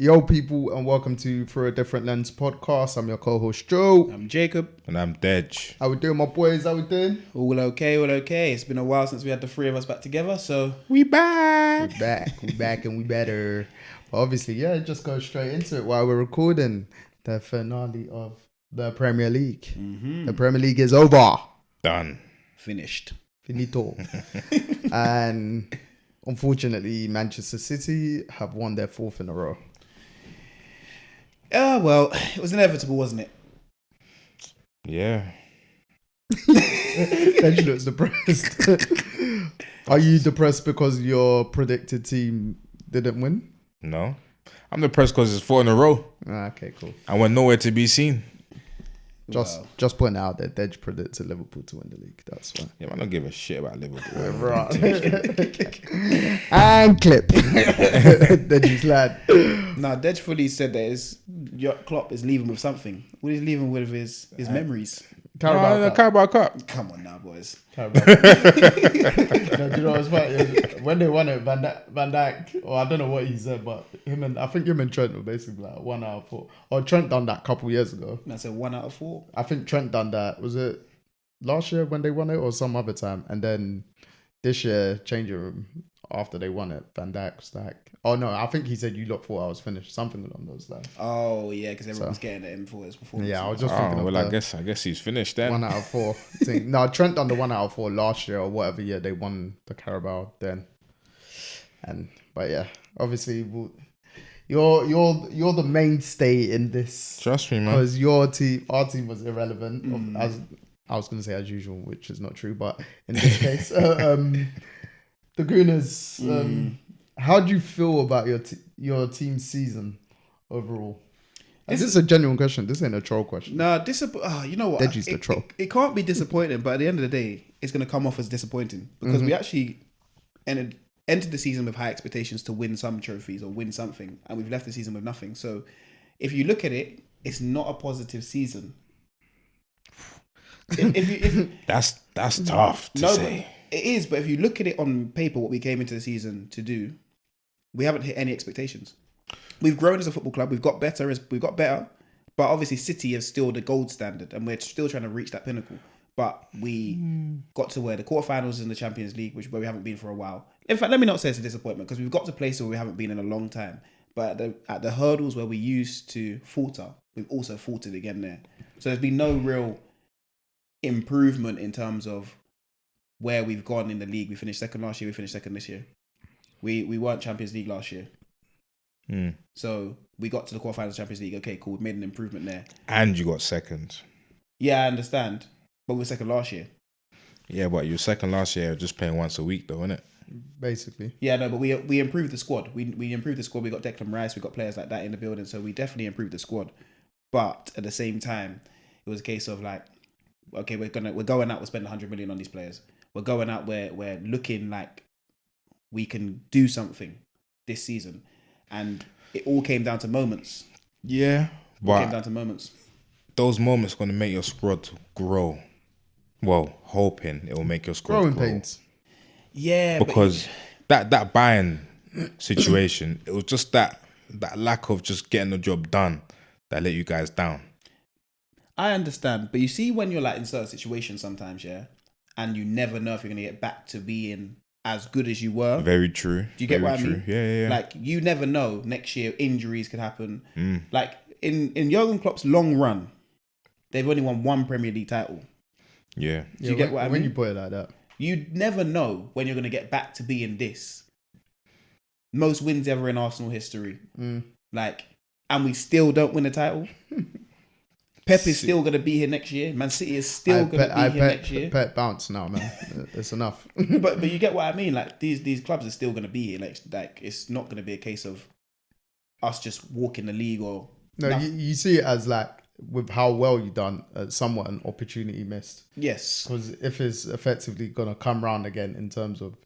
Yo, people, and welcome to Through a Different Lens podcast. I'm your co-host, Joe. I'm Jacob. And I'm Deji. How we doing, my boys? How we doing? All okay. It's been a while since we had the three of us back together, so... We back. We back, and we better. But obviously, just go straight into it while we're recording the finale of the Premier League. Mm-hmm. The Premier League is over. Done. Finished. Finito. And unfortunately, Manchester City have won their fourth in a row. Well, it was inevitable, wasn't it? Yeah. Deji looks depressed. Are you depressed because your predicted team didn't win? No. I'm depressed because it's 4 in a row. Okay, cool. I went nowhere to be seen. Just putting out that Deji predicted Liverpool to win the league. That's fine. Yeah, I don't give a shit about Liverpool. Right. And clip. Deji's lad. Nah, Dej fully said that Klopp is leaving with something. What is he leaving with his memories? Carabao Cup. Come on now, boys. Carabao. No, do you know what's funny? When they won it, Van Dijk, or I don't know what he said, but I think him and Trent were basically like 1 out of 4. Or Trent done that a couple years ago. I said 1 out of 4. I think Trent done that. Was it last year when they won it or some other time? And then this year, changing room, after they won it, Van Dijk was like, oh no, I think he said you lot thought I was finished. Something along those lines. Oh yeah, because everyone was getting at him for his performance. Yeah, I was just thinking of I guess he's finished then. 1 out of 4 thing. No, Trent done the 1 out of 4 last year or whatever year they won the Carabao then. But yeah, obviously you're the mainstay in this. Trust me, man. Because our team was irrelevant. As I was going to say as usual, which is not true, but in this case, the Gooners. How do you feel about your team's season overall? This is a genuine question. This ain't a troll question. No, you know what? Deji's the troll. It can't be disappointing, but at the end of the day, it's going to come off as disappointing because we actually entered the season with high expectations to win some trophies or win something, and we've left the season with nothing. So, if you look at it, it's not a positive season. That's tough to say. It is, but if you look at it on paper, what we came into the season to do, we haven't hit any expectations. We've grown as a football club. We've got better, but obviously City is still the gold standard, and we're still trying to reach that pinnacle. But we got to where the quarterfinals in the Champions League, where we haven't been for a while. In fact, let me not say it's a disappointment because we've got to places where we haven't been in a long time. But at the hurdles where we used to falter, we've also faltered again there. So there's been no real improvement in terms of where we've gone in the league. We finished second last year. We finished second this year. We weren't Champions League last year. So we got to the quarterfinals of Champions League. Okay, cool. We made an improvement there. And you got second. Yeah, I understand. But we were second last year. Yeah, but you were second last year, just playing once a week though, innit? Basically. Yeah, no, but we improved the squad. We improved the squad. We got Declan Rice. We got players like that in the building. So we definitely improved the squad. But at the same time, it was a case of like, okay, we're going out. We'll spend 100 million on these players. We're going out. We're looking like we can do something this season, and it all came down to moments. Yeah, It came down to moments. Those moments are going to make your squad grow. Well, hoping it will make your squad Growing grow. pains. Yeah, Because that Bayern situation, it was just that lack of just getting the job done that let you guys down. I understand, but you see when you're like in certain situations sometimes, yeah, and you never know if you're going to get back to being as good as you were. Very true. Do you get what I mean? Yeah. Like, you never know. Next year, injuries could happen. Like, in Jurgen Klopp's long run, they've only won 1 Premier League title. Yeah. Do you get what I mean? When you put it like that. You never know when you're going to get back to being this. Most wins ever in Arsenal history. Like, and we still don't win a title. Pep is still going to be here next year. Man City is still going to be here next year. Pep bounce now, man. It's enough. but you get what I mean. Like, these clubs are still going to be here. Like it's not going to be a case of us just walking the league or... No, you see it as like, with how well you done, somewhat an opportunity missed. Yes. Because if it's effectively going to come round again in terms of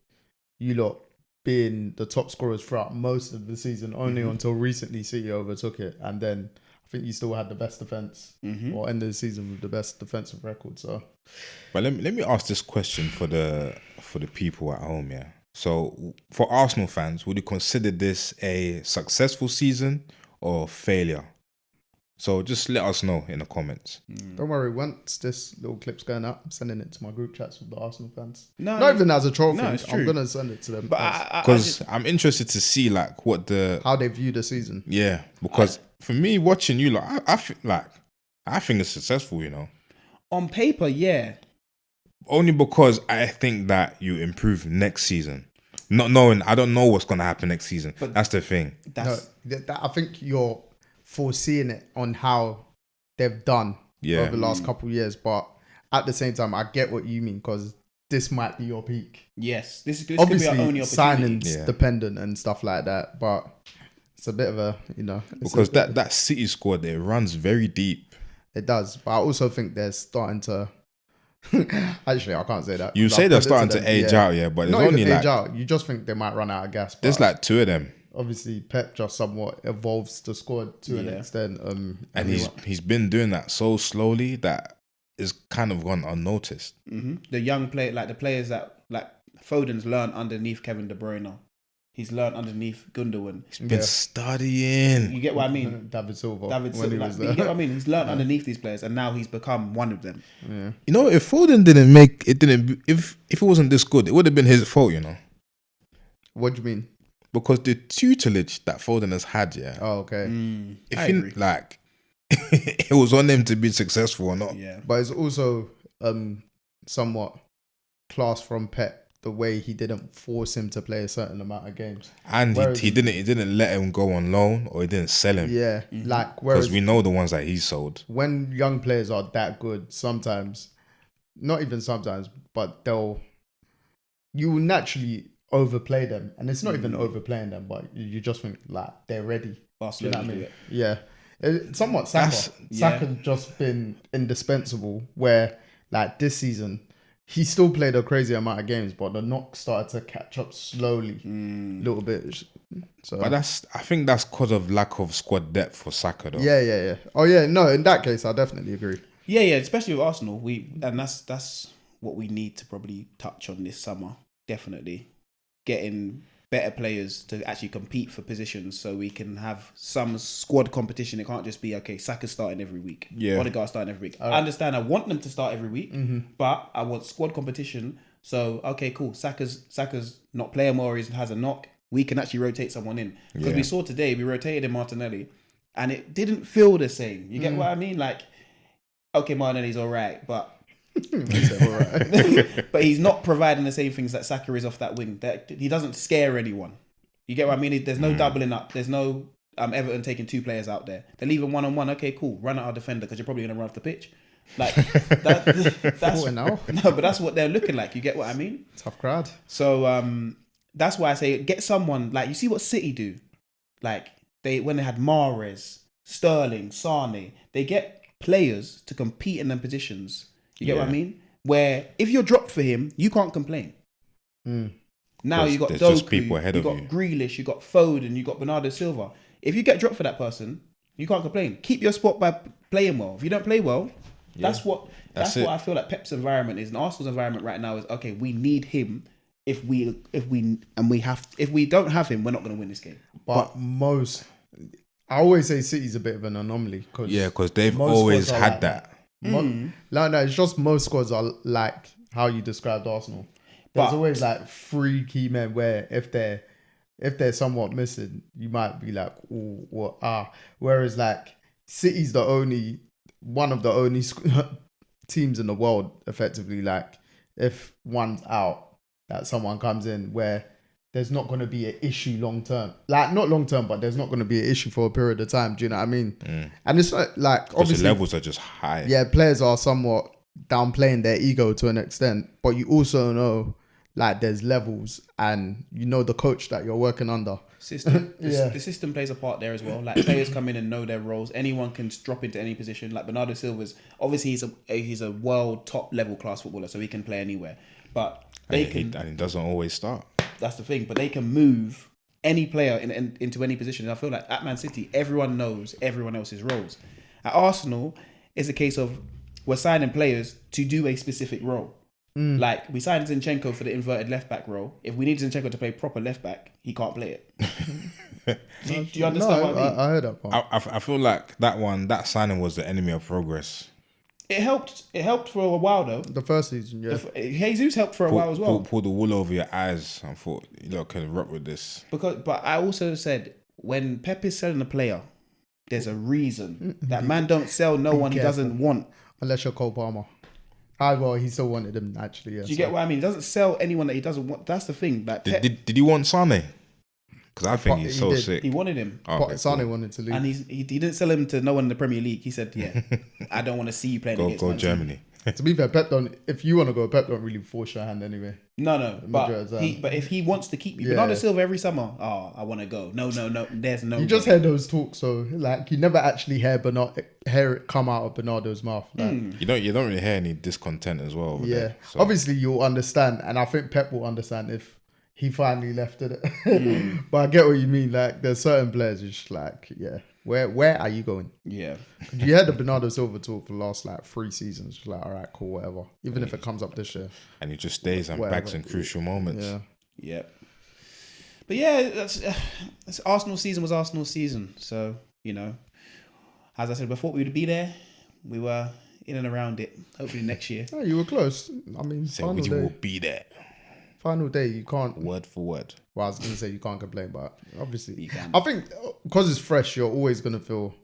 you lot being the top scorers throughout most of the season, only until recently City overtook it. And then I think you still had the best defence or end of the season with the best defensive record. So, But let me ask this question for the people at home, yeah. So for Arsenal fans, would you consider this a successful season or failure? So just let us know in the comments. Don't worry, once this little clip's going up, I'm sending it to my group chats with the Arsenal fans. No, Not even as a troll no, thing. it's I'm true. gonna send it to them But Because I'm interested to see like what the how they view the season. because for me watching you like I think it's successful, you know. on paper, yeah. Only because I think that you improve next season. Not knowing, I don't know what's gonna happen next season. But that's the thing. That's I think you're foreseeing it on how they've done over the last couple of years, but at the same time, I get what you mean because this might be your peak. yes. This Obviously, could be our only opportunity. signings dependent and stuff like that, but it's a bit of a Because that City squad, it runs very deep. it does. But I also think they're starting to. Actually, I can't say that. You say they're starting to age out, but there's not only even like age out. You just think they might run out of gas. there's but like 2 of them. obviously Pep just somewhat evolves the squad to an extent. And he's been doing that so slowly that it's kind of gone unnoticed. The young play, like the players that like Foden's learned underneath Kevin De Bruyne. He's learned underneath Gundogan. He's been studying. You get what I mean? David Silva. David when Silva, he like, was you there. get what I mean? He's learned underneath these players, and now he's become one of them. You know, if Foden didn't make it, if it wasn't this good, it would have been his fault. You know, What do you mean? because the tutelage that Foden has had, Oh, okay. if I he, agree. like it was on him to be successful or not. Yeah. But it's also somewhat class from Pep the way he didn't force him to play a certain amount of games. And Whereas- he didn't let him go on loan, or he didn't sell him. Yeah, like Because whereas we know the ones that he sold. when young players are that good, sometimes, not even sometimes, but you will naturally overplay them, and it's not even overplaying them, but you just think like they're ready. You know Barcelona what I do mean? it. Yeah, somewhat Saka. Saka's just been indispensable. Where like this season, he still played a crazy amount of games, but the knock started to catch up slowly, a little bit. So, But I think that's because of lack of squad depth for Saka, though. yeah. Oh yeah, no. In that case, I definitely agree. Yeah, especially with Arsenal, and that's what we need to probably touch on this summer. Definitely getting better players to actually compete for positions, so we can have some squad competition. It can't just be okay. Saka's starting every week. Yeah. Odegaard starting every week. I understand. I want them to start every week, but I want squad competition. So okay, cool. Saka's not playing more. He has a knock. We can actually rotate someone in because we saw today we rotated in Martinelli, and it didn't feel the same. You get what I mean? Like, okay, Martinelli's all right, but but he's not providing the same things that Saka is off that wing. That he doesn't scare anyone. You get what I mean? There's no doubling up. There's no Everton taking 2 players out there. They're leaving 1-on-1. Okay, cool. Run out our defender because you're probably going to run off the pitch. Like that's now. no, but that's what they're looking like. You get what I mean? Tough crowd. So that's why I say get someone like you see what City do. Like when they had Mahrez, Sterling, Sane, they get players to compete in them positions. You get what I mean? Where if you're dropped for him, you can't complain. Now you got there's Doku, just people ahead you of got you. Grealish, you got Foden, you got Bernardo Silva. If you get dropped for that person, you can't complain. Keep your spot by playing well. If you don't play well, that's what I feel like Pep's environment is. And Arsenal's environment right now is okay. We need him. If we don't have him, we're not going to win this game. But I always say City's a bit of an anomaly because they've most always squads are had like that. No, it's just most squads are like how you described Arsenal. There's always like 3 key men where if they're somewhat missing, you might be like, oh, what? Whereas like City's one of the only teams in the world, effectively. Like if one's out, that someone comes in where there's not going to be an issue long term. Like not long term, but there's not going to be an issue for a period of time. Do you know what I mean? And it's like Because obviously the levels are just high. yeah, players are somewhat downplaying their ego to an extent, but you also know like there's levels, and you know the coach that you're working under. System, the system plays a part there as well. Like players come in and know their roles. Anyone can drop into any position. Like Bernardo Silva's obviously he's a world top level class footballer, so he can play anywhere. But and he doesn't always start. That's the thing. But they can move any player into any position. And I feel like at Man City, everyone knows everyone else's roles. At Arsenal, it's a case of we're signing players to do a specific role. Like, we signed Zinchenko for the inverted left back role. If we need Zinchenko to play proper left back, he can't play it. do you understand what I mean? I heard that part. I feel like that signing was the enemy of progress. It helped. It helped for a while though. The first season, yeah. Jesus helped for a while as well. Pull the wool over your eyes and thought, you lot can rock with this. But I also said, when Pep is selling a player, there's a reason. That man don't sell no one he doesn't want. Unless you're Cole Palmer. Well, he still wanted him, actually. Yeah, Do you get what I mean? He doesn't sell anyone that he doesn't want. That's the thing. Like, Did he want Sane? Because I think he's so sick. he wanted him. Okay, Sane wanted to leave. And he didn't sell him to no one in the Premier League. He said, yeah, I don't want to see you playing against Go Man City. Germany. To be fair, Pep don't. If you want to go, Pep don't really force your hand anyway. No. But if he wants to keep you, Bernardo Silva every summer. Oh, I want to go. No. There's no. You just hear those talks, so like you never actually hear it come out of Bernardo's mouth. Like, You don't really hear any discontent as well. Over there, so. Obviously you'll understand, and I think Pep will understand if he finally left it. But I get what you mean. Like there's certain players, it's just like, yeah, where are you going? Yeah. You had the Bernardo Silva talk for the last like 3 seasons. Just like, all right, cool, whatever. Even if it comes up this year, And he just stays and bags in crucial moments. yeah. Yeah. But yeah, that's Arsenal season was Arsenal season. So, you know, as I said before, we would be there. We were in and around it. Hopefully next year. Oh, you were close. I mean, Say we will be there. final day, you can't. Word for word. Well, I was gonna say you can't complain, but obviously, You can. I think because it's fresh, you're always gonna feel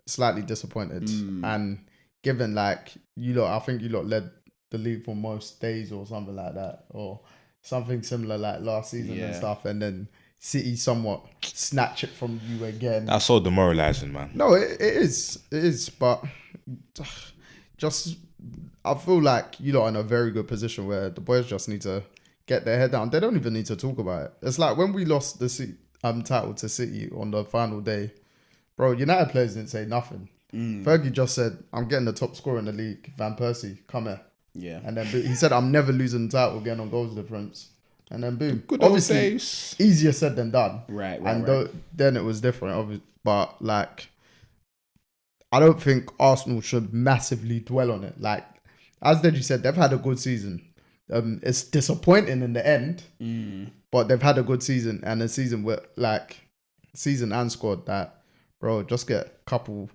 slightly disappointed. And given like I think you lot led the league for most days or something like that, or something similar like last season and stuff, and then City somewhat snatch it from you again. That's so demoralizing, man. No, it is, but just I feel like you lot are in a very good position where the boys just need to get their head down. They don't even need to talk about it. It's like when we lost the title to City on the final day, bro. United players didn't say nothing. Fergie just said, "I'm getting the top scorer in the league. Van Persie, come here." Yeah. And then he said, "I'm never losing the title again on goals difference." And then boom. Good old Obviously, days. easier said than done. Right. Then it was different. But like, I don't think Arsenal should massively dwell on it. Like, as Deji said, they've had a good season. It's disappointing in the end, but they've had a good season and a season with season and squad that, bro, just get a couple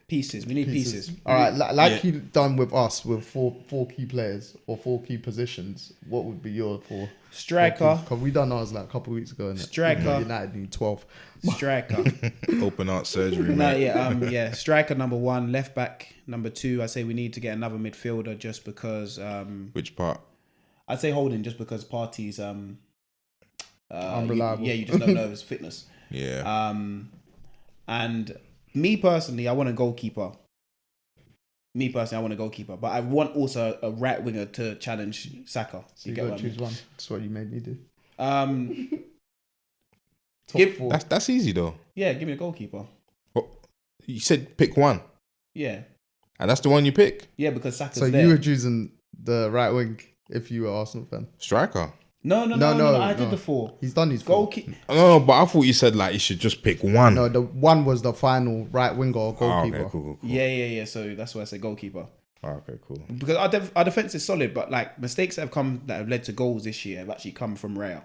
Pieces. We need pieces. All right, you done with us with four key players or 4 key positions. What would be your 4? Striker. Because we done ours like a couple weeks ago. Striker. United need 12. Striker. Open heart surgery, No, man. yeah. Striker number 1, left back number 2. I say we need to get another midfielder just because. Which part? I'd say Holding just because Partey's unreliable. You just don't know his fitness. Yeah. And me personally, I want a goalkeeper. But I want also a right winger to challenge Saka. So you got to choose one. That's what you made me do. Give 4. That's easy though. Yeah, give me a goalkeeper. Oh, you said pick one, Yeah, and that's the one you pick. yeah, because Saka's So there. you were choosing the right wing if you were Arsenal fan. Striker. No. I did the 4. He's done his 4. Goalkeeper. No, but I thought you said like you should just pick one. No, the 1 was the final right winger or goalkeeper. Okay, cool. Yeah. So that's why I said goalkeeper. Okay, cool. Because our defense is solid, but like mistakes that have led to goals this year have actually come from Raya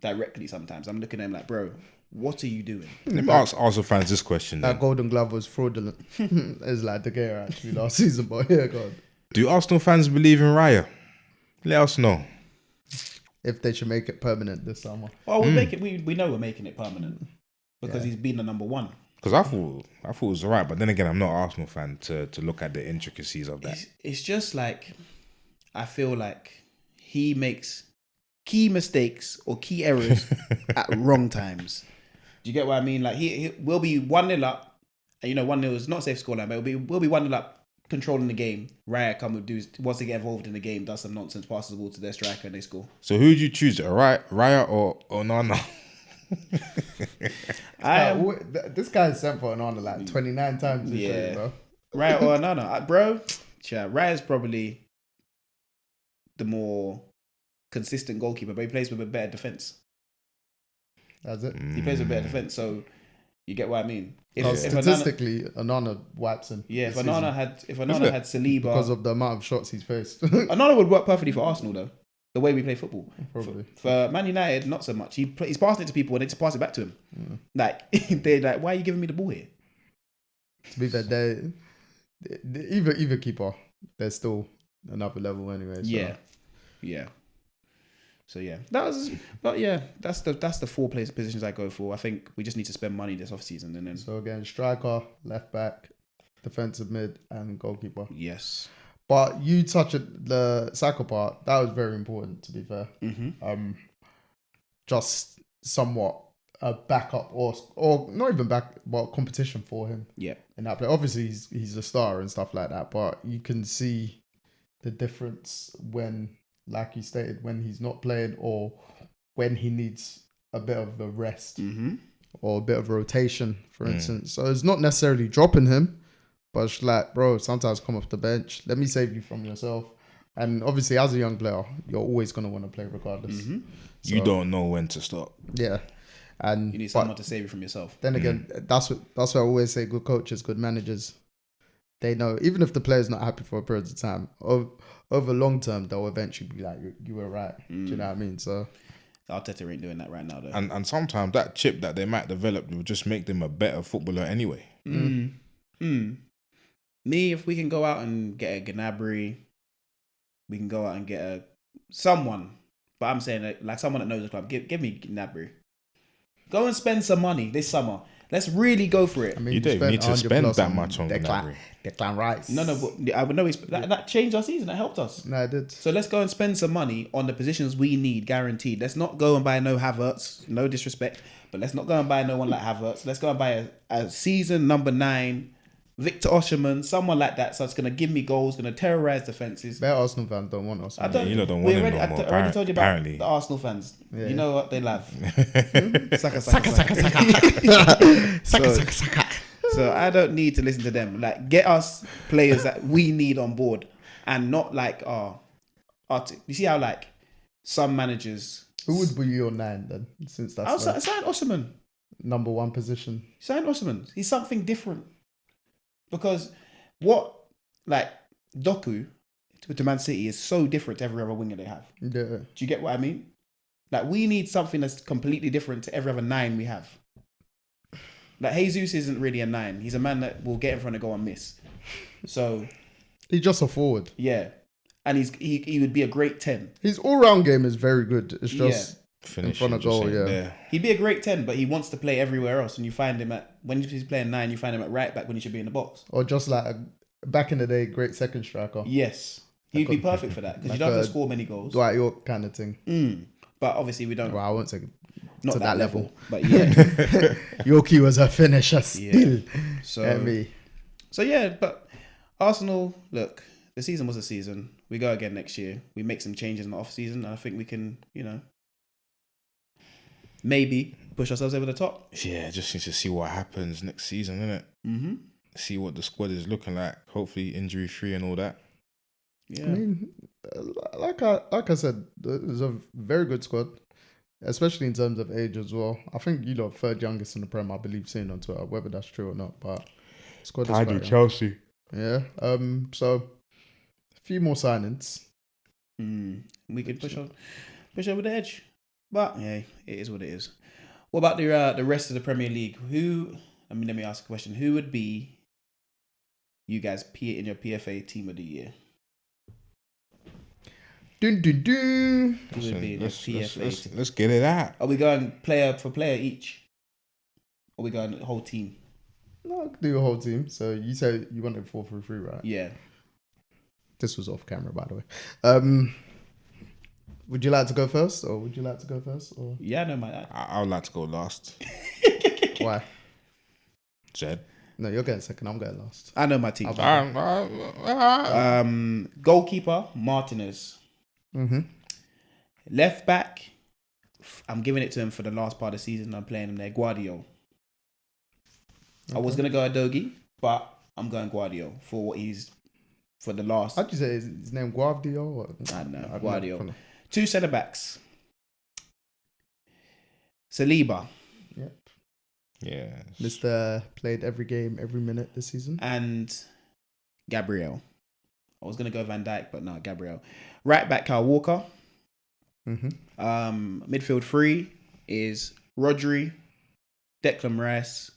directly. Sometimes I'm looking at him like, bro, what are you doing? Let me ask Arsenal fans this question. That Then. golden glove was fraudulent. It's like De Gea actually last season, but yeah, God. Do Arsenal fans believe in Raya? Let us know. If they should make it permanent this summer. Well, we'll make it. We know we're making it permanent because he's been the number 1. Because I thought it was alright, but then again, I'm not an Arsenal fan to look at the intricacies of that. It's just like I feel like he makes key mistakes or key errors at wrong times. Do you get what I mean? Like he will be 1-0 up, and 1-0 is not a safe scoreline, but we'll be 1-0 up, controlling the game. Raya wants to get involved in the game, does some nonsense, passes the ball to their striker, and they score. So who would you choose? Raya or Nana? This guy's sent for an honor like 29 times this year, bro. Raya or Nana, bro. Yeah, Raya's probably the more consistent goalkeeper, but he plays with a better defense. That's it. He plays with better defense, so you get what I mean. Statistically, Onana wipes him. if this Onana had Saliba, because of the amount of shots he's faced. Onana would work perfectly for Arsenal though. The way we play football, Probably. for Man United, not so much. He's passing it to people and they just pass it back to him. Like they're like, why are you giving me the ball here? To be fair, either keeper, they're still another level anyway. So. Yeah. So that's the 4 positions I go for. I think we just need to spend money this off season and then. So again, striker, left back, defensive mid, and goalkeeper. Yes. But you touch the Saka part. That was very important, to be fair. Just somewhat a backup or not even back, but competition for him. Yeah. In that play, obviously he's a star and stuff like that. But you can see the difference when, like you stated, when he's not playing or when he needs a bit of a rest or a bit of rotation, for instance. So it's not necessarily dropping him. But it's like, bro, sometimes come off the bench. Let me save you from yourself. And obviously, as a young player, you're always going to want to play regardless. So, you don't know when to stop. Yeah. And you need someone to save you from yourself. Then again, that's what I always say. Good coaches, good managers, they know, even if the player's not happy for a period of time, over long term, they'll eventually be like, you were right. Do you know what I mean? So Arteta ain't doing that right now, though. And sometimes that chip that they might develop will just make them a better footballer anyway. Me, if we can go out and get a Gnabry, we can go out and get someone. But I'm saying like someone that knows the club. Give me Gnabry. Go and spend some money this summer. Let's really go for it. I mean, You don't even need to spend that much on Gnabry. Declan Rice. No, but I would know that changed our season. That helped us. No, it did. So let's go and spend some money on the positions we need, guaranteed. Let's not go and buy no Havertz. No disrespect, but let's not go and buy no one like Havertz. Let's go and buy a season number 9. Victor Osimhen, someone like that, so it's gonna give me goals, gonna terrorize defenses. Better Arsenal fans don't want us. You don't want him no more. I already told you about Apparently, the Arsenal fans. Yeah. You know what they love. Saka. So I don't need to listen to them. Like, get us players that we need on board, and not like you see how like some managers. Who would be your 9 then? Since that's Sign Osimhen. number 1 position. Sign Osimhen. He's something different. Because what, like, Doku to Man City is so different to every other winger they have. Yeah. Do you get what I mean? Like, we need something that's completely different to every other 9 we have. Like, Jesus isn't really a 9. He's a man that will get in front of goal and miss. So... He's just a forward. Yeah. And he would be a great 10. His all-round game is very good. It's just... in front of goal, yeah. He'd be a great 10, but he wants to play everywhere else, and you find him when he's playing 9, you find him at right back when he should be in the box. Or just like back in the day, great second striker. Yes, he'd be perfect for that because you don't have to score many goals. Dwight York kind of thing. But obviously we don't. Well, I won't say not to that level. But yeah, Yorkie was a finisher still. So yeah, but Arsenal, look, the season was a season. We go again next year. We make some changes in the off season, and I think we can, maybe push ourselves over the top. Yeah, just need to see what happens next season, innit? See what the squad is looking like. Hopefully injury free and all that. Yeah. I mean, like I said, it's a very good squad, especially in terms of age as well. I think third youngest in the Prem, I believe, seen on Twitter, whether that's true or not. But squad is quite young. Chelsea. Yeah. So a few more signings. We could push over the edge. But yeah, it is what it is. What about the rest of the Premier League? Let me ask a question. Who would be you guys in your PFA team of the year? Dun, dun, dun. Who would be in your PFA team? Let's get it out. Are we going player for player each? Or are we going the whole team? No, I could do a whole team. So you said you wanted 4-3-3, right? Yeah. This was off camera, by the way. Would you like to go first, or would you like to go first? Or Yeah, no, my. I would like to go last. why? Jed. No, you're going second. I'm going last. I know my team. Goalkeeper Martinez. Left back, I'm giving it to him for the last part of the season. I'm playing him there. Guardiola. I was gonna go Adogi, but I'm going Guardiola for what he's for the last. How'd you say his name? Guardiola? I don't know. Guardiola. 2 centre backs. Saliba. Yep. Yeah. Mr. Played every game, every minute this season. And Gabriel. I was going to go Van Dijk, but no, Gabriel. Right back, Kyle Walker. Midfield 3 is Rodri, Declan Rice,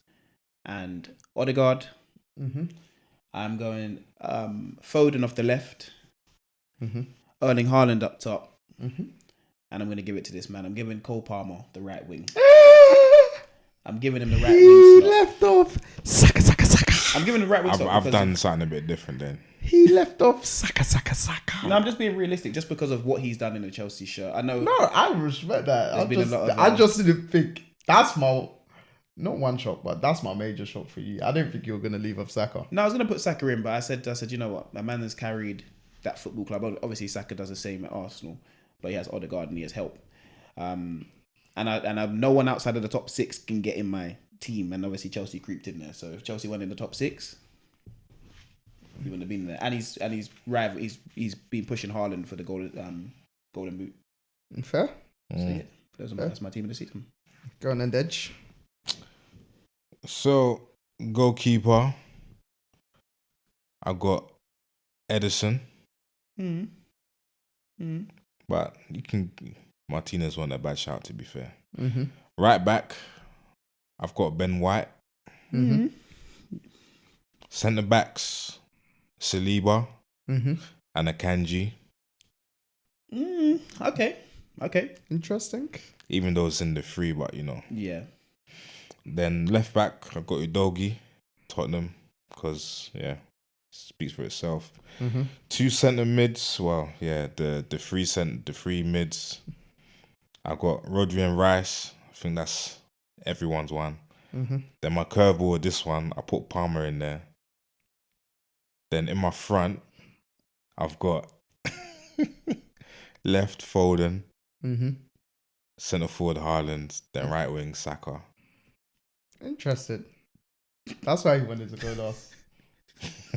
and Odegaard. I'm going Foden off the left, Erling Haaland up top, and I'm going to give it to this man. I'm giving Cole Palmer the right wing. I'm giving him the right wing slot. Left off Saka. I'm giving him the right wing slot. I've done something a bit different then. He left off Saka. No, I'm just being realistic, just because of what he's done in the Chelsea shirt. I know. No, I respect that. There's I just didn't think that's my not one shock, but that's my major shock for you. I didn't think you were gonna leave off Saka. No, I was gonna put Saka in, but I said, you know what, my man has carried that football club. Obviously, Saka does the same at Arsenal, but he has Odegaard and he has help. And no one outside of the top 6 can get in my team, and obviously Chelsea creeped in there. So if Chelsea went in the top 6, he wouldn't have been there. And he's been pushing Haaland for the golden boot. Fair. So yeah, that's my team of the season. Go on then, Deji. So, goalkeeper, I got Edison. But Martinez won a bad shout, to be fair. Right back, I've got Ben White. Centre backs, Saliba and Akanji. Okay. Interesting. Even though it's in the 3, but you know. Yeah. Then left back, I've got Udogi, Tottenham, because speaks for itself. 2 centre mids, the three mids. I've got Rodri and Rice. I think that's everyone's one. Then my curveball, this one, I put Palmer in there. Then in my front, I've got left Foden, centre forward Haaland, then right wing Saka. Interested. That's why he wanted to go last.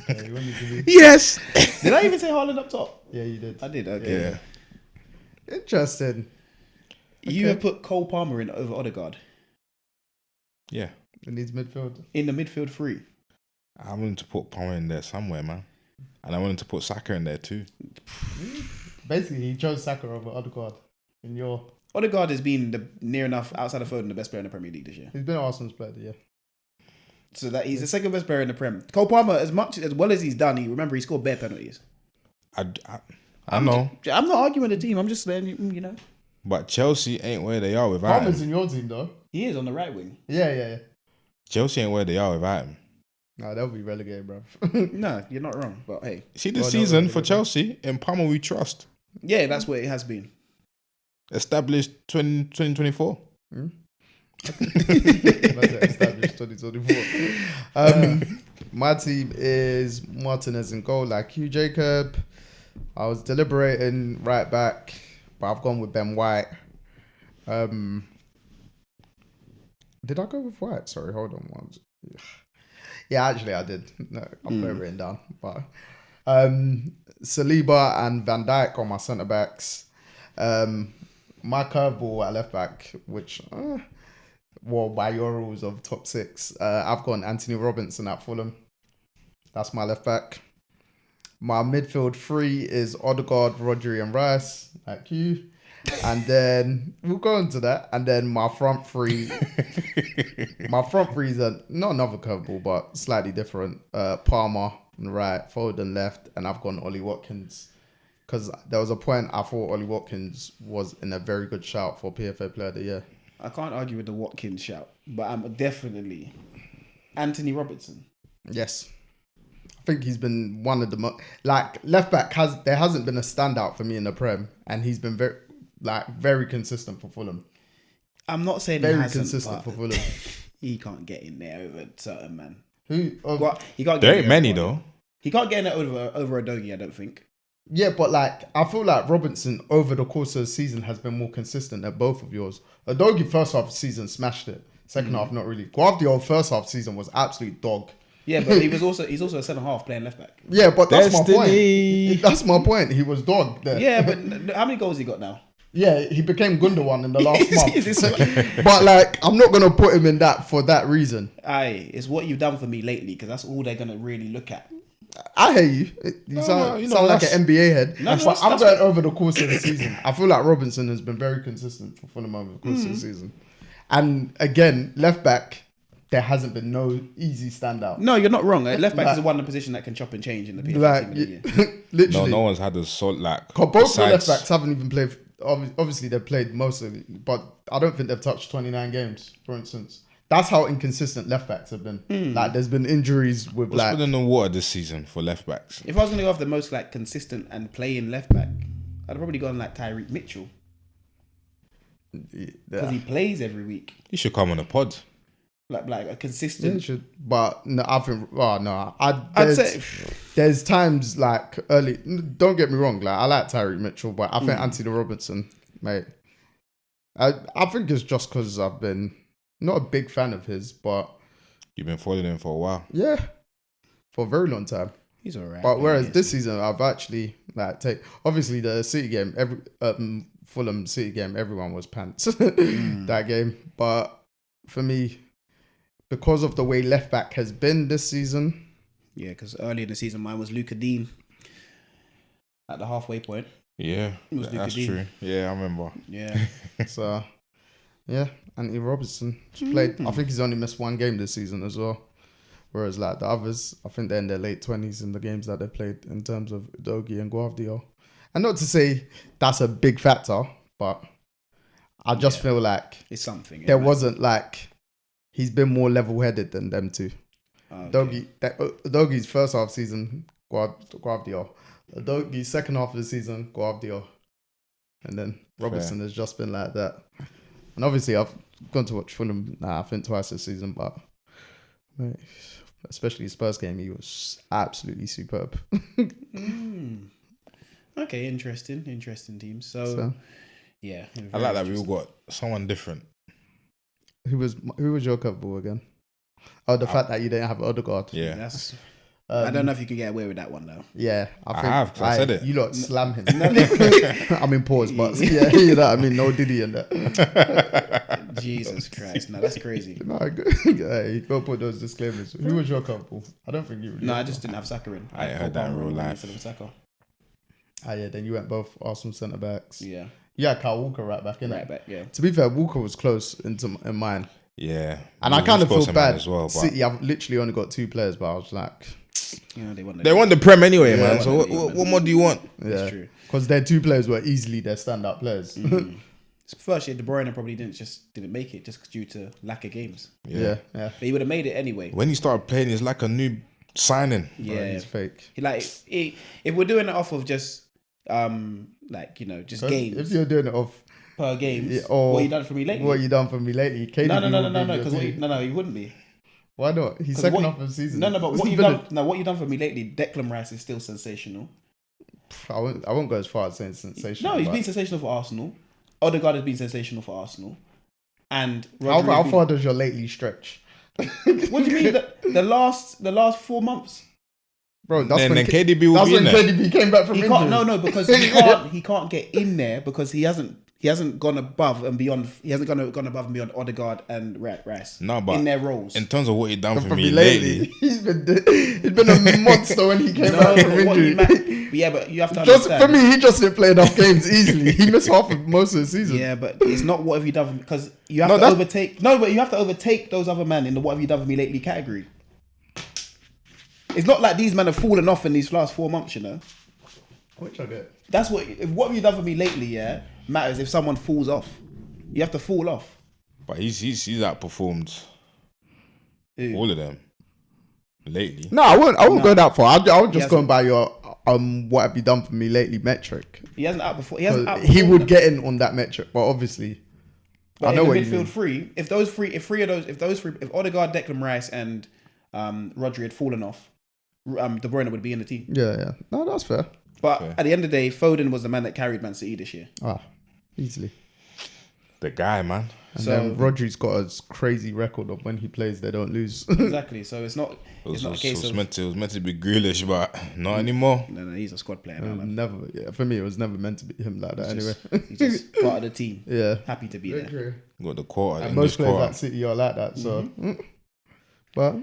Yeah, he wanted to be... Yes! Did I even say Haaland up top? Yeah, you did. I did, okay. Yeah. Interesting. You have put Cole Palmer in over Odegaard? Yeah. In his midfield. In the midfield 3? I wanted to put Palmer in there somewhere, man. And I wanted to put Saka in there too. Basically, he chose Saka over Odegaard. In your... Odegaard has been near enough, outside of Foden, the best player in the Premier League this year. He's been Arsenal's player of the year. So that he's the second best player in the Prem. Cole Palmer, as well as he's done, he scored bare penalties. I know. I'm not arguing the team. I'm just saying, you know. But Chelsea ain't where they are without Palmer's him. in your team, though. He is on the right wing. Yeah. Chelsea ain't where they are without him. No, they'll be relegated, bro. No, you're not wrong. But hey. See the season for Chelsea, in Palmer we trust. Yeah, that's what it has been. Established 2024. Established 2024. My team is Martinez in goal, like you, Jacob. I was deliberating right back, but I've gone with Ben White. Did I go with White? Sorry, hold on. Yeah, actually I did. No, I've got it written down. But Saliba and Van Dijk are my centre backs. My curveball at left back, which by your rules of top 6, I've gone Anthony Robinson at Fulham. That's my left back. My midfield 3 is Odegaard, Rodri, and Rice, like you. And then we'll go into that. And then my front 3, is not another curveball, but slightly different. Palmer on the right, Foden left, and I've gone Ollie Watkins. Because there was a point I thought Ollie Watkins was in a very good shout for PFA Player of the Year. I can't argue with the Watkins shout, but I'm definitely Anthony Robertson. Yes. I think he's been one of the most... Like, left back, there hasn't been a standout for me in the Prem, and he's been very consistent for Fulham. I'm not saying very he hasn't, consistent for Fulham. He can't get in there over certain man. Who? He can't. There ain't many though. He can't get in there over Udogi, I don't think. Yeah, but I feel like Robinson over the course of the season has been more consistent than both of yours. Udogi first half of the season smashed it. Second half not really. Guardiola first half of the season was absolute dog. Yeah, but he's also a centre half playing left back. Yeah, but that's Destiny. my point. That's my point. He was dog there. Yeah, but how many goals he got now? Yeah, he became Gundogan in the last This month. But like, I'm not gonna put him in that for that reason. Aye, it's what you've done for me lately because that's all they're gonna really look at. I hear you. You sound like an NBA head. No, but I'm going over the course of the season. I feel like Robinson has been very consistent for Fulham over the course of the season. And again, left back, there hasn't been no easy standout. No, you're not wrong. Left back is one of the position that can chop and change in the PFL team of the year. Literally. No one's had a solid like. Both the left backs haven't even played. Obviously, they've played most of it, but I don't think they've touched 29 games, for instance. That's how inconsistent left backs have been. Like, there's been injuries with What's been in the water this season for left backs? If I was going to go off the most like consistent and playing left back, I'd probably gone like Tyreek Mitchell because he plays every week. He should come on the pod. Like a consistent. Yeah, should, but no, I think. Oh no, I'd say there's times like early. Don't get me wrong. Like I like Tyreek Mitchell, but I think Anthony Robinson, mate. I think it's just because I've been not a big fan of his, but You've been following him for a while. yeah, for a very long time. he's alright. But whereas this season, I've actually like obviously the City game, Fulham City game, everyone was pants that game. But for me, because of the way left back has been this season, yeah, because early in the season, mine was Luca Dean at the halfway point. Yeah, It was that's Luka true. Yeah, I remember. Yeah, so yeah, Anthony Robinson just played. I think he's only missed one game this season as well. Whereas like the others, I think they're in their late 20s in the games that they played in terms of Dogi and Guardiola. And not to say that's a big factor, but I just feel like it's something. there wasn't like he's been more level-headed than them two. Okay. Dogi's first half season, Guardiola. Dogi's second half of the season, Guardiola. And then Robertson has just been like that. And obviously I've gone to watch Fulham, I think twice this season, but mate, especially his first game, he was absolutely superb. Okay, interesting teams. So yeah, I like that we all got someone different. Who was your curveball again? Oh, the fact that you didn't have Odegaard. Yeah. That's. I don't know if you can get away with that one though. Yeah, I have, 'cause I said it. You lot slam him. I mean, pause, but yeah, you know what I mean, no Diddy in that. Jesus Christ, no, that's crazy. No, you gotta put those disclaimers. Who was your couple? I don't think you really. No, I just didn't have Saka in. I heard that in real life. Instead of Saka. Yeah, then you went both Arsenal centre backs. Yeah. Yeah, Kyle Walker right back in Right back, yeah. To be fair, Walker was close in mine. Yeah. And I kind of feel bad. As well, City, I've literally only got two players, but I was like, You know, they won the Prem anyway, Yeah, man. So what more do you want? yeah, true. because their two players were easily their stand-up players. First year, De Bruyne probably didn't make it just due to lack of games. Yeah. But he would have made it anyway. When he started playing, it's like a new signing. Yeah, He's fake. If we're doing it off of just just games If you're doing it off per games, Yeah, or what you done for me lately? what you done for me lately, KDB No, would be because your team. he wouldn't be. Why not? He's 'Cause second what- half of the season. No, but what He's you been done? No, what you done for me lately? Declan Rice is still sensational. I won't go as far as saying sensational. No, he's but been sensational for Arsenal. Odegaard has been sensational for Arsenal. And how far does your lately stretch? What do you mean? The last 4 months? Bro, that's And when then KDB will that's be when in there. KDB came back from He injury. can't. No, because he can't get in there because he hasn't gone above and beyond. He hasn't gone above and beyond Odegaard and Rice. No, but in their roles. in terms of what he done for From me lately, he's been a monster when he came back from injury. But you have to Just understand. for me, he just didn't play enough games easily. He missed half of most of the season. Yeah, but it's not what have you done for me because you have to overtake. No, but you have to overtake those other men in the what have you done for me lately category. It's not like these men have fallen off in these last 4 months, you know. Which I get. That's what have you done for me lately? Yeah, matters if someone falls off. You have to fall off. but he's outperformed Who? all of them lately. No, I won't go that far. I would just hasn't. go by your what have you done for me lately metric. He hasn't outperformed. He would get in on that metric, but obviously, But I know in what the you mean. midfield three, if Odegaard, Declan Rice, and Rodri had fallen off, De Bruyne would be in the team. Yeah. No, that's fair. But at the end of the day, Foden was the man that carried Man City this year. Ah, easily. The guy, man. And So then Rodri's got a crazy record of when he plays, they don't lose. exactly. So it's not a case of it was meant to be Grealish, but not anymore. no, he's a squad player now, man. Never, yeah. For me, it was never meant to be him like that. Anyway, He's just part of the team. yeah. Happy to be there. Got the quarter. And The most English players quarter. at City are like that. So, but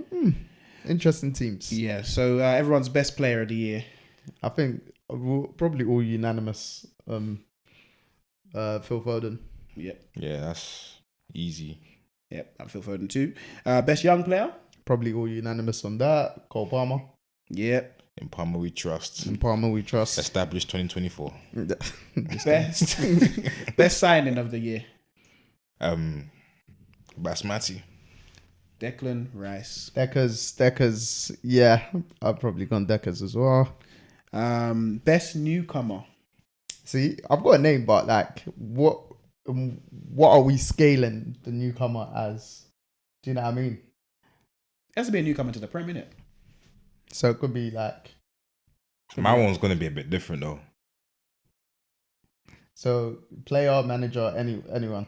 interesting teams. Yeah. So everyone's best player of the year. I think probably all unanimous. Phil Foden. Yep. Yeah, that's easy. Yep. I Phil Foden too. Best young player. Probably all unanimous on that. Cole Palmer. Yep. In Palmer we trust. In Palmer we trust. Established 2024. Best signing of the year. Basmati. Declan Rice. Deckers. Yeah, I've probably gone Deckers as well. Best newcomer. See, I've got a name, but like, what are we scaling the newcomer as? Do you know what I mean? It has to be a newcomer to the Prem, innit? So it could be like. My one's gonna be a bit different though. So player, manager, anyone.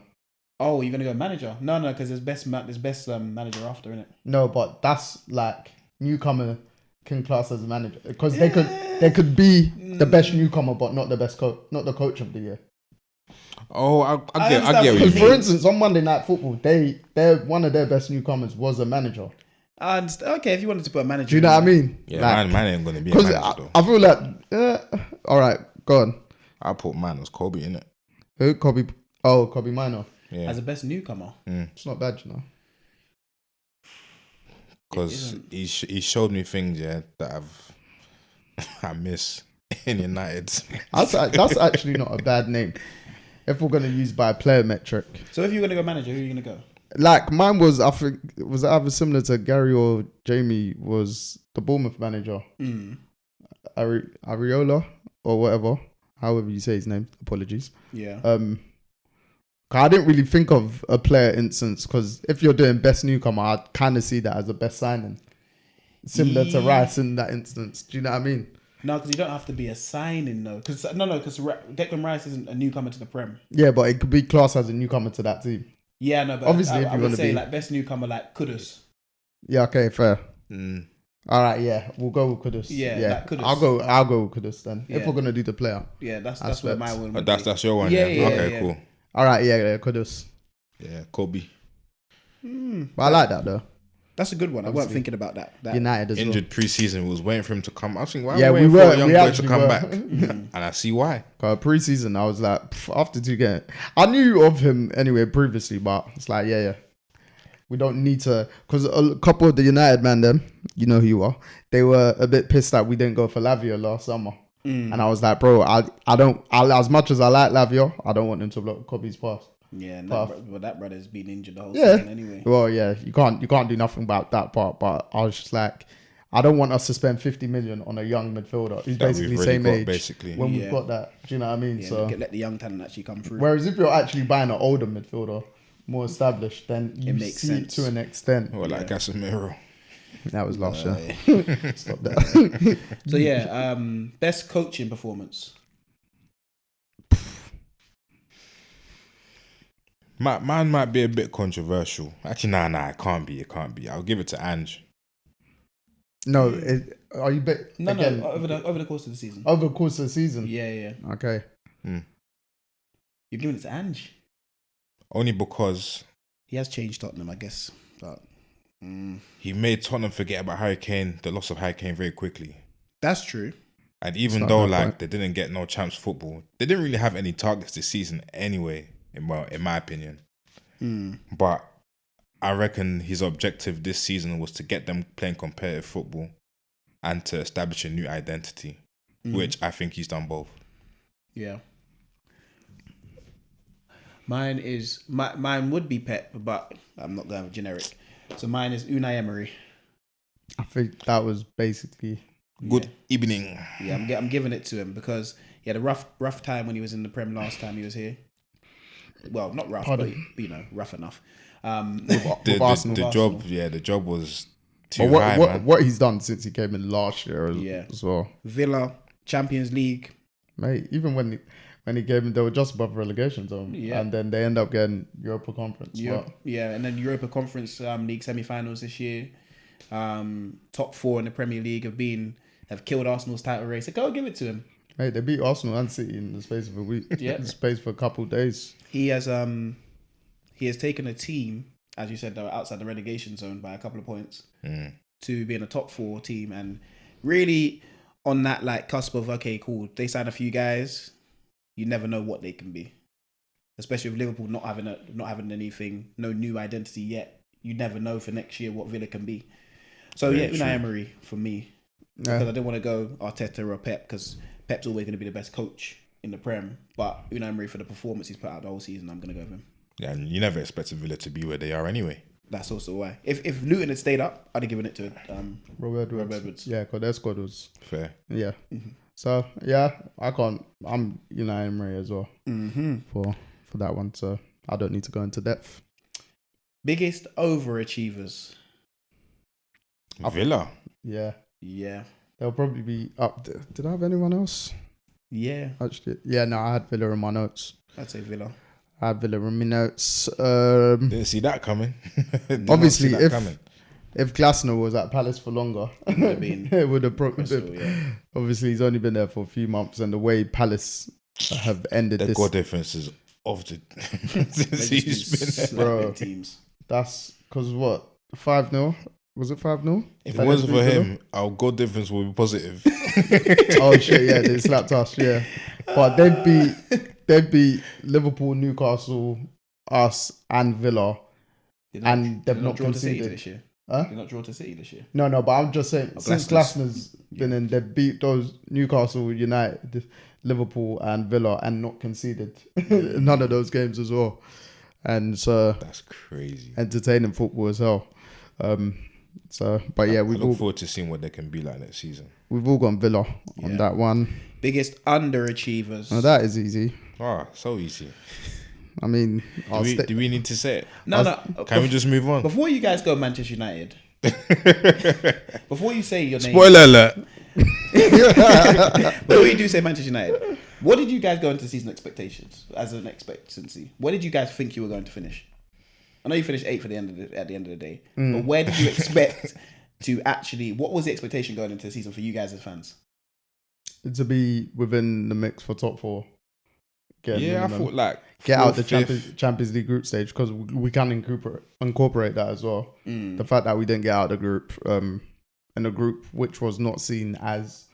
Oh, you're gonna go manager? No, because there's best manager after, innit? No, but that's like newcomer can class as a manager because they could be the best newcomer, but not the best not the coach of the year. Oh, I get what Because you for mean. instance, on Monday Night Football, they're one of their best newcomers was a manager. Okay, if you wanted to put a manager, Do you know what I mean? Yeah, Like, man ain't gonna be a because manager though. I feel like, all right, go on. I put man as Kobe in it. Who? Kobe? Oh, Kobe Minor. Yeah, as a best newcomer. It's not bad, you know. because he showed me things that I miss in United. That's actually not a bad name. If we're gonna use by player metric, So if you're gonna go manager, who are you gonna go? like mine was, I think, was either similar to Gary or Jamie. Was the Bournemouth manager Ariola or whatever, however you say his name. Apologies. Yeah. I didn't really think of a player instance because if you're doing best newcomer, I kind of see that as a best signing, similar to Rice in that instance. Do you know what I mean? No, because you don't have to be a signing though. Because Declan Rice isn't a newcomer to the Prem. Yeah, but it could be classed as a newcomer to that team. Yeah, no, but Obviously, if I you would wanna say be- like best newcomer, like Kudus. Yeah, okay, fair. Mm. All right, yeah, we'll go with Kudus. Yeah, like Kudus. I'll go with Kudus then. If Yeah. we're gonna do the player. Yeah, that's where my Aspects. one. Oh, Would that's be. your one. Yeah, Yeah. yeah, Okay, yeah. cool. All right, yeah, Kudus. Yeah, Kobe. But I like that though. That's a good one. I weren't Obviously. thinking about that. United as Injured pre-season. We was waiting for him to come. I was thinking, why Yeah, are we we waiting for were. a young We boy to actually come were. back? And I see why. well. Pre-season, I was like, after 2 games, I knew of him anyway previously, but it's like, yeah. We don't need to, because a couple of the United man, them, you know who you are, they were a bit pissed that we didn't go for Lavia last summer. And I was like, bro, I don't, as much as I like Lavia, I don't want him to block Kobe's pass. Yeah, and Tough. that brother's been injured the whole Yeah. season anyway. Well, yeah, you can't do nothing about that part, but I was just like, I don't want us to spend 50 million on a young midfielder who's That basically we've already same got, age basically. when Yeah. we've got that. Do you know what I mean? Yeah, So, let the young talent actually come through. whereas if you're actually buying an older midfielder, more established, then you makes see sense. it to an extent. Well, like Casemiro. That was last year. Stop that. So yeah, best coaching performance. Mine might be a bit controversial. Actually, nah, it can't be. I'll give it to Ange. No, are you bet? No, again, no, over the course of the season. over the course of the season. Yeah. Okay. You're giving it to Ange. Only because He has changed Tottenham, I guess. But he made Tottenham forget about the loss of Harry Kane very quickly. that's true. And even not though a bad like point. they didn't get no champs football, they didn't really have any targets this season anyway, in my opinion. But I reckon his objective this season was to get them playing competitive football and to establish a new identity, which I think he's done both. Yeah. Mine would be Pep, but I'm not going with generic. So mine is Unai Emery. I think that was basically. Good evening. Yeah, I'm giving it to him because he had a rough time when he was in the Prem last time he was here. Well, not rough, but rough enough. with Arsenal. The job was too But high, what man. what he's done since he came in last year Yeah. as well. Villa, Champions League. Mate, even when when he gave them, they were just above relegation zone, Yeah. and then they end up getting Europa Conference. Yeah, But yeah, and then Europa Conference League semi-finals this year. Top 4 in the Premier League have killed Arsenal's title race. So go give it to him. hey, they beat Arsenal and City in the space of a week. Yeah. In the space for a couple of days. He has taken a team, as you said, that were outside the relegation zone by a couple of points to be in a top 4 team, and really on that like cusp of okay, cool. They sign a few guys, you never know what they can be, especially with Liverpool not having anything, no new identity yet. You never know for next year what Villa can be. So Very yeah, true. Unai Emery for me, Yeah. because I didn't want to go Arteta or Pep because Pep's always going to be the best coach in the Prem, but Unai Emery for the performance he's put out the whole season, I'm going to go with him. Yeah, and you never expected Villa to be where they are anyway. That's also why. If Luton had stayed up, I'd have given it to Rob Edwards. Rob Edwards. Yeah, because their squad was Fair. yeah. So yeah, I'm Unai Emery as well for that one. So I don't need to go into depth. Biggest overachievers. Villa. Yeah, Yeah. they'll probably be up there. Did I have anyone else? Yeah. Actually, yeah, no, I had Villa in my notes. I'd say Villa. I had Villa in my notes. Didn't see that coming. Did not Obviously, see that if- coming. If Glasner was at Palace for longer, It would have been it would have probably Crystal, been. yeah. Obviously, he's only been there for a few months, and the way Palace have ended The this, goal difference is of the since They've he's just been been there. Bro. slapping teams. that's because what 5-0 was it 5-0? If it wasn't for him, our goal difference will be positive. Oh shit, yeah, they slapped us, yeah. But they'd beat Liverpool, Newcastle, us, and Villa, and they've not draw to City conceded. this year. Huh? Did not draw to City this year. No, but I'm just saying, since Glasner's been in, they beat those Newcastle, United, Liverpool, and Villa, and not conceded none of those games as well. And so That's crazy. entertaining football as hell. But yeah, I we've look forward to seeing what they can be like next season. all gone Villa on Yeah. that one. Biggest underachievers. Now that is easy. So easy. I mean, Do we need to say it? No. Can we just move on? Before you guys go Manchester United, before you say your name, Spoiler alert. before you do say Manchester United, what did you guys go into season expectations as an expectancy? Where did you guys think you were going to finish? I know you finished 8th at the end of the day, but where did you expect to actually? What was the expectation going into the season for you guys as fans? To be within the mix for top 4. Yeah, I thought like Get out the fifth. Champions League group stage, because we can incorporate that as well. The fact that we didn't get out of the group, in a group which was not seen as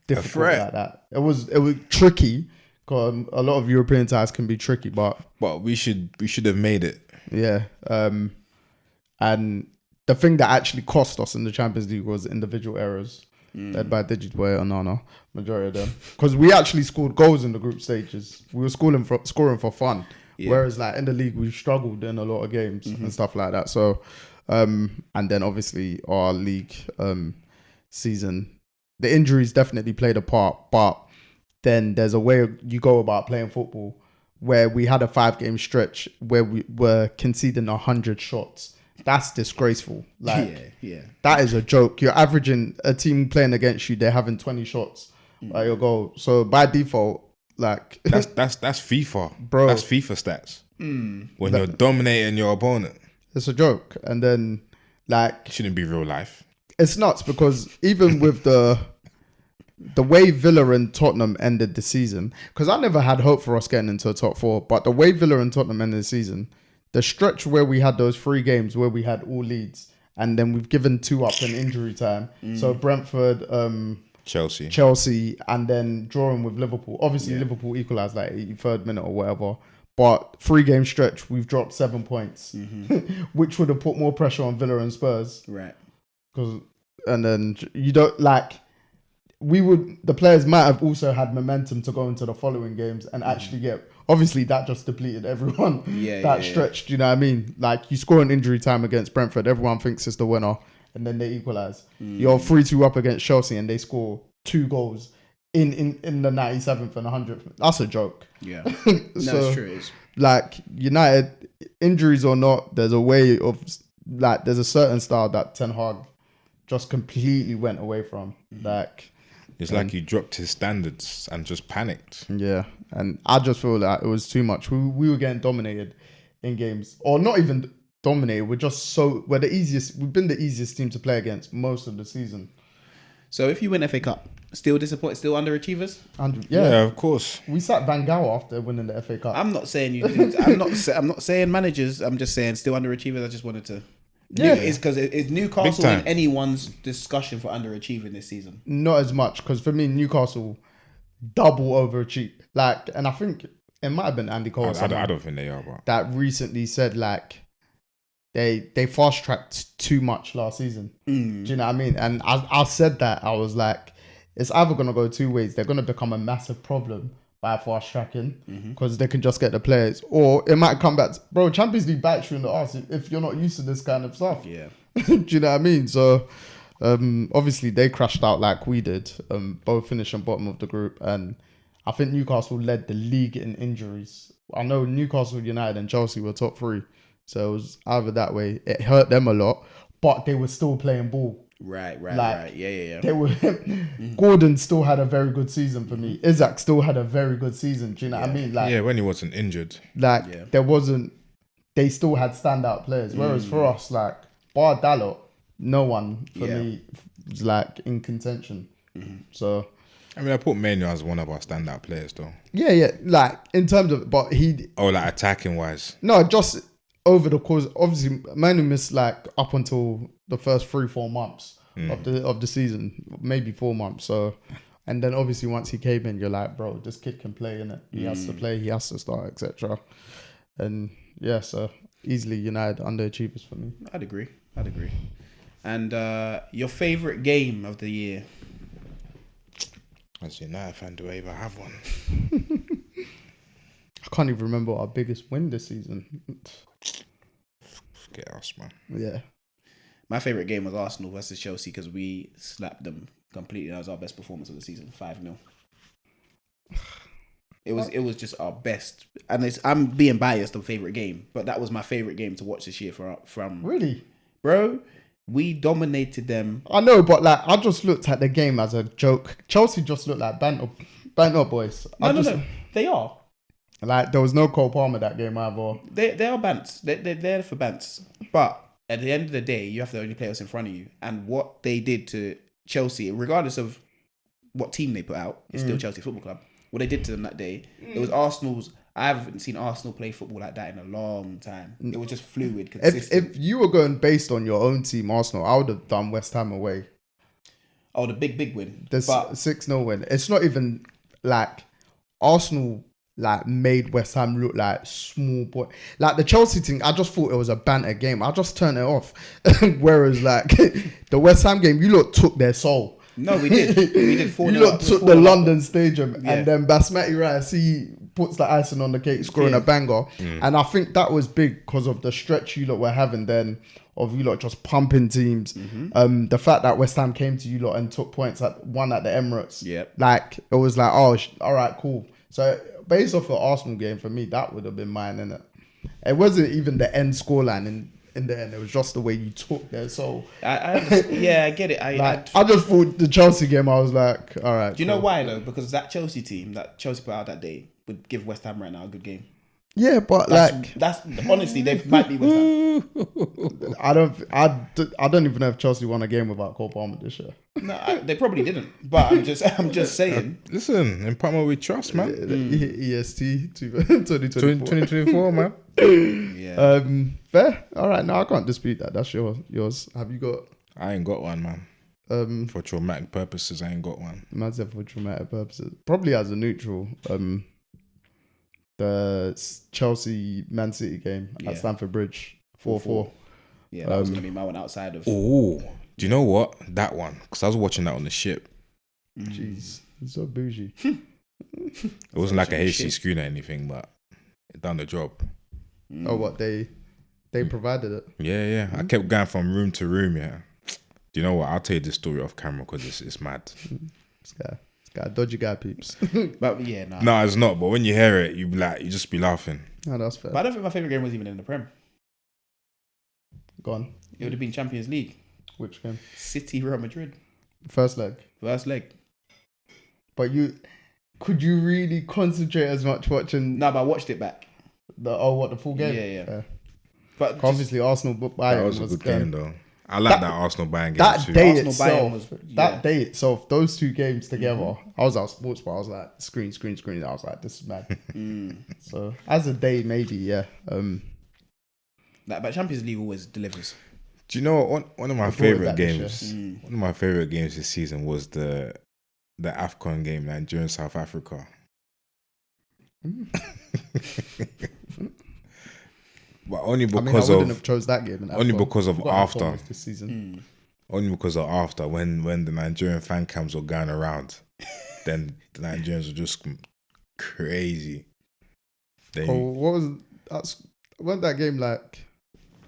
difficult threat. like that. It was tricky, because a lot of European ties can be tricky, but But we should have made it. yeah. And the thing that actually cost us in the Champions League was individual errors. Led by Deji Boy and Nana, majority of them. Because we actually scored goals in the group stages. We were scoring for fun. Yeah. Whereas like in the league, we struggled in a lot of games and stuff like that. So, and then obviously our league season, the injuries definitely played a part. But then there's a way you go about playing football where we had a 5-game stretch where we were conceding 100 shots. That's disgraceful. Like, Yeah. that is a joke. You're averaging a team playing against you, they're having 20 shots at your goal. So by default, like That's FIFA, Bro. That's FIFA stats. When you're dominating your opponent, it's a joke. And then like it shouldn't be real life. it's nuts, because even with the way Villa and Tottenham ended the season, because I never had hope for us getting into a top 4, but the way Villa and Tottenham ended the season, the stretch where we had those 3 games where we had all leads, and then we've given 2 up in injury time. So Brentford, Chelsea, and then drawing with Liverpool. Obviously, Liverpool equalised like 83rd minute or whatever. But 3-game stretch, we've dropped 7 points, which would have put more pressure on Villa and Spurs. Right. And then you don't like. The players might have also had momentum to go into the following games and actually get. Obviously, that just depleted everyone. That stretch, do you know what I mean? Like, you score an injury time against Brentford, everyone thinks it's the winner, and then they equalise. You're 3-2 up against Chelsea, and they score 2 goals in the 97th and 100th. That's a joke. Yeah. So, It's true. It is. like, United, injuries or not, there's a way of, like, there's a certain style that Ten Hag just completely went away from. Like, It's like he dropped his standards and just panicked. Yeah, and I just feel that it was too much. We were getting dominated in games, or not even dominated. We're the easiest. We've been the easiest team to play against most of the season. So if you win FA Cup, still disappointed, still underachievers? And Yeah, of course. we sat Van Gaal after winning the FA Cup. I'm not saying you didn't. I'm not saying managers. I'm just saying still underachievers. I just wanted to. Yeah. It's because is Newcastle in anyone's discussion for underachieving this season? Not as much, because for me, Newcastle double overachieved. Like, and I think it might have been Andy Cole. I don't think they are, but that recently said like they fast tracked too much last season. Do you know what I mean? And I said that, I was like, it's either gonna go two ways. They're gonna become a massive problem by fast tracking because they can just get the players, or it might come back. Bro, Champions League bites you in the arse if you're not used to this kind of stuff. Yeah. Do you know what I mean? So obviously they crashed out like we did. Both finishing bottom of the group, and I think Newcastle led the league in injuries. I know Newcastle United and Chelsea were top three, so it was either that way. It hurt them a lot, but they were still playing ball. Right. Yeah. They were. Gordon still had a very good season for me. Isak still had a very good season. Do you know what I mean? Like, yeah, when he wasn't injured. like there wasn't. They still had standout players. Whereas for us, like bar Dalot, no one for me was like in contention. So I mean, I put Manu as one of our standout players, though. yeah, like in terms of, but he like attacking wise. no, just over the course. Obviously, Manu missed like up until the first 3-4 months of the season, maybe 4 months. So, and then obviously once he came in, you're like, bro, this kid can play, innit? He has to play, he has to start, etc. And yeah, so easily United underachievers for me. I'd agree. And your favorite game of the year? As a United fan, do I even have one? I can't even remember our biggest win this season. Get us, man. Yeah. My favorite game was Arsenal versus Chelsea because we slapped them completely. That was our best performance of the season, 5-0. It was just our best, and I'm being biased on favorite game, but that was my favorite game to watch this year. From Really? bro, we dominated them. I know, but like I just looked at the game as a joke. Chelsea just looked like banter boys. No, they are. Like there was no Cole Palmer that game either. They are bants. They're there for bants. But at the end of the day, you have to only play us in front of you. And what they did to Chelsea, regardless of what team they put out, it's still Chelsea Football Club. What they did to them that day, it was Arsenal's. I haven't seen Arsenal play football like that in a long time. It was just fluid, consistent. If you were going based on your own team, Arsenal, I would have done West Ham away. Oh, the big win. The 6-0 win. It's not even like Arsenal like made West Ham look like small boy. Like the Chelsea thing, I just thought it was a banter game. I just turned it off. Whereas like the West Ham game, you lot took their soul. No, we did. We did 4-0. You lot took the London Stadium, and then Basmati Rice, he puts the icing on the cake, scoring a banger. And I think that was big because of the stretch you lot were having then of you lot just pumping teams. The fact that West Ham came to you lot and took points at one at the Emirates. Like it was like, oh, all right, cool. So based off the Arsenal game, for me, that would have been mine, innit? It wasn't even the end scoreline in the end. It was just the way you took there. So I get it. I just thought the Chelsea game, I was like, all right. Do you know why though? Because that Chelsea team that Chelsea put out that day would give West Ham right now a good game. Yeah, but that's honestly they might be West Ham. I don't even know if Chelsea won a game without Cole Palmer this year. No, they probably didn't. But I'm just saying. Listen, in Palmer we trust, man. EST 2024. 2024, man. Yeah. Fair. All right, no, I can't dispute that. That's yours. Have you got? I ain't got one, man. For traumatic purposes, I ain't got one. Man said for traumatic purposes. Probably as a neutral. The Chelsea Man City game at Stamford Bridge, 4-4. Yeah, that was gonna be my one outside of. Oh, do you know what? That one, because I was watching that on the ship. Jeez, it's so bougie. It wasn't like a HD screen or anything, but it done the job. Oh, what they provided it? Yeah. I kept going from room to room. Yeah. Do you know what? I'll tell you this story off camera because it's mad. This guy, dodgy guy, peeps. But yeah, no. No, it's not. But when you hear it, you just be laughing. No, that's fair. But I don't think my favorite game was even in the Prem. Go on. It would have been Champions League. Which game? City Real Madrid. First leg. First leg. But could you really concentrate as much watching No, but I watched it back. the full game? Yeah. But Obviously, Arsenal That Bayern was a good game though. I like that Arsenal Bayern game that too. day Arsenal Bayern itself. was- That day itself, those two games together. I was at sports bar. I was like, screen. I was like, this is mad. So as a day, maybe but Champions League always delivers. Do you know what? One of my brought it favorite back this games. year. One of my favorite games this season was the AFCON game, Nigeria South Africa. But only I mean, I because wouldn't of have chose that game. only because of Forgot after. AFCON was this season. Only because of after when the Nigerian fan cams were going around, then the Nigerians were just crazy. They, Wasn't that game like?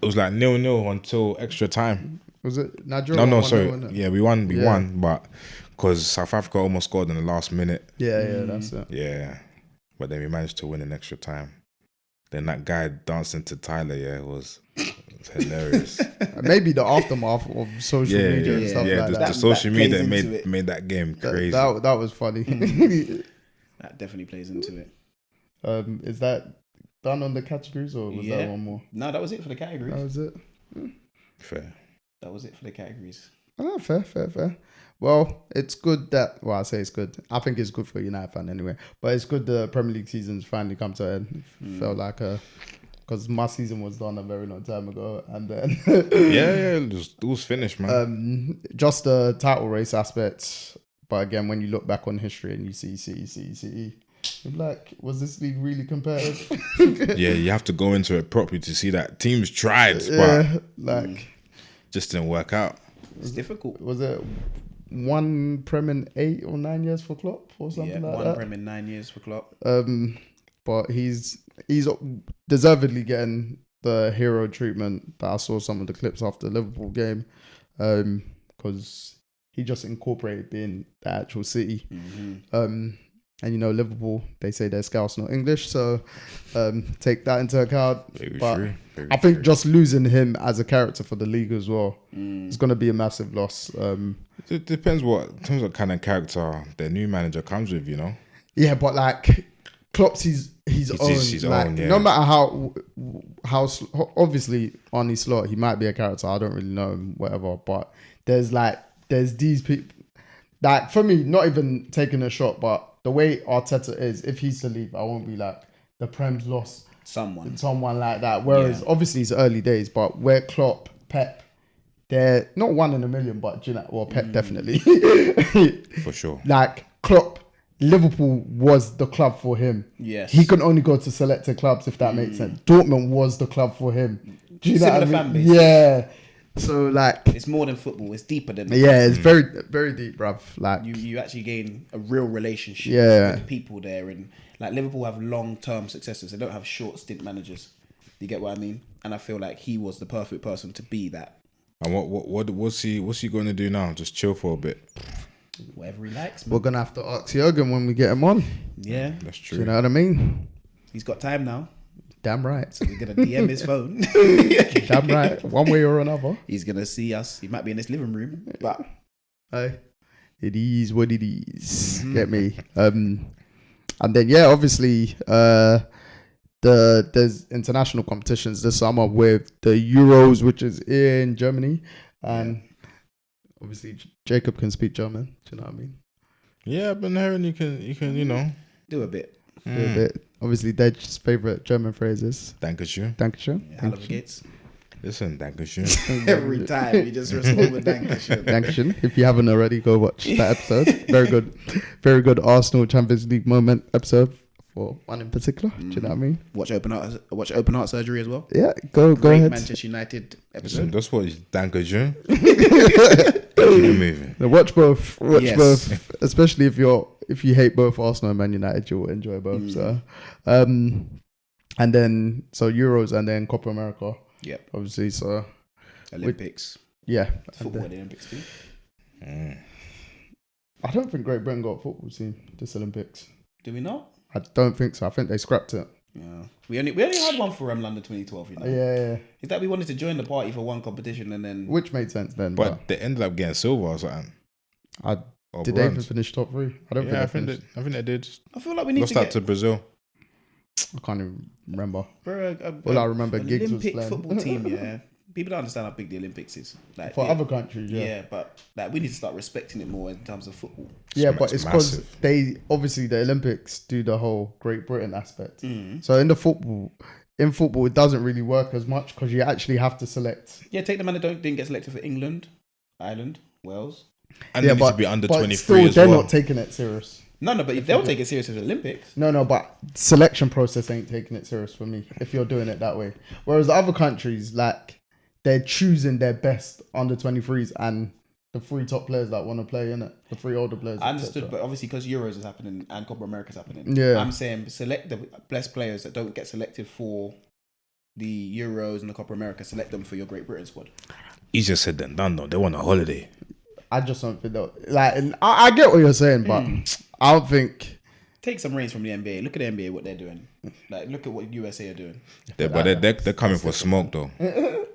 it was like 0-0 until extra time. Was it Nigeria? No, 1-0, sorry. wasn't it? Yeah, we won, Yeah. but because South Africa almost scored in the last minute. Yeah, that's it. Yeah, but then we managed to win in extra time. Then that guy dancing to Tyler, it was hilarious. Maybe the aftermath of social media and stuff like the that. social that media plays into it. made that game crazy. That was funny. That definitely plays into it. Is that done on the categories or was that one more? No, that was it for the categories. That was it. Fair. That was it for the categories. Oh, fair. Well, it's good that. Well, I say it's good. I think it's good for a United fan anyway. But it's good the Premier League season's finally come to an end. Felt like because my season was done a very long time ago, and then it was finished, man. just the title race aspect. But again, when you look back on history and you see City, you're like, was this league really competitive? Yeah, you have to go into it properly to see that teams tried, Yeah, but like just didn't work out. It's difficult. was it one Prem in 8 or 9 years for Klopp or something like one that? Prem in 9 years for Klopp. But he's deservedly getting the hero treatment that I saw some of the clips after the Liverpool game, because he just incorporated being the actual City. And you know, Liverpool, they say they're Scouse, not English, so take that into account. Very But true. I think just losing him as a character for the league as well is going to be a massive loss. It depends in terms of kind of character their new manager comes with, you know. Yeah, but like Klopp's his own. his like, own, yeah. No matter how obviously Arnie Slot, he might be a character. I don't really know him, whatever. But there's these people. Like for me, not even taking a shot, but the way Arteta is, if he's to leave, I won't be like the Prem's lost someone like that. Whereas obviously it's early days, but where Klopp, Pep, they're not one in a million, but Pep definitely For sure. Like Klopp, Liverpool was the club for him. Yes. He could only go to selected clubs if that makes sense. Dortmund was the club for him. Do you know what I Similar mean? fan base. Yeah. So like, It's more than football. It's deeper than it's very, very deep, bruv. Like, you actually gain a real relationship with the people there, and like Liverpool have long-term successors. They don't have short stint managers. You get what I mean? And I feel like he was the perfect person to be that. And what's he going to do now? Just chill for a bit. Whatever he likes, we're man. gonna have to ask Jurgen when we get him on. Yeah, That's Do true. you know what I mean? he's got time now. Damn right. So we're gonna DM his phone. Damn right. One way or another. He's gonna see us. He might be in this living room, but Hey, it is what it is. Get me? And then obviously, there's international competitions this summer with the Euros, which is in Germany, and obviously Jacob can speak German. Do you know what I mean? Yeah, I've been hearing you can you know. do a bit. A bit. Obviously, Deji's favorite German phrase is Dankeschön. Dankeschön. Halifax Gates. Listen, Dankeschön. Every time you just respond with Dankeschön. Dankeschön. If you haven't already, go watch that episode. Very good Arsenal Champions League moment episode for one in particular. Do you know what I mean? Watch open heart surgery as well. Yeah, go Great ahead. Manchester United Listen, episode. that's what is Dankeschön. Keep it moving. Now watch both. Watch Yes. both. Especially if you hate both Arsenal and Man United, you'll enjoy both. So, and then Euros and then Copa America. Yep. Obviously, so Olympics. yeah. And Football then, at the Olympics too. I don't think Great Britain got a football team this Olympics. Do we not? I don't think so. I think they scrapped it. Yeah. We only had one for London 2012. You know. Yeah. Is that we wanted to join the party for one competition and then Which made sense then. But they ended up getting silver or something. Did they even finish top 3? I don't Yeah, I think think they did. I feel like we need Lost to out get to Brazil. I can't even remember. bro, All I remember, Giggs was Olympic playing. football team. Yeah, people don't understand how big the Olympics is. Like For other countries, yeah, but like we need to start respecting it more in terms of football. Yeah, but it's because massive. they obviously the Olympics do the whole Great Britain aspect. Mm. So in football, it doesn't really work as much because you actually have to select. Yeah, take the man that didn't get selected for England, Ireland, Wales. And they need to be under but 23 still, as they're well. not taking it serious. No, but they'll take it serious as the Olympics. No, but selection process ain't taking it serious for me if you're doing it that way. Whereas the other countries, like, they're choosing their best under 23s and the 3 top players that want to play in it, the 3 older players. I understood, but obviously because Euros is happening and Copa America's happening, Yeah. I'm saying select the best players that don't get selected for the Euros and the Copa America. Select them for your Great Britain squad. Easier said than done, though. They want a holiday. I just don't think that. Like, and I get what you're saying, but I don't think. Take some reins from the NBA. Look at the NBA, what they're doing. Like, look at what USA are doing. But they're coming for smoke, though.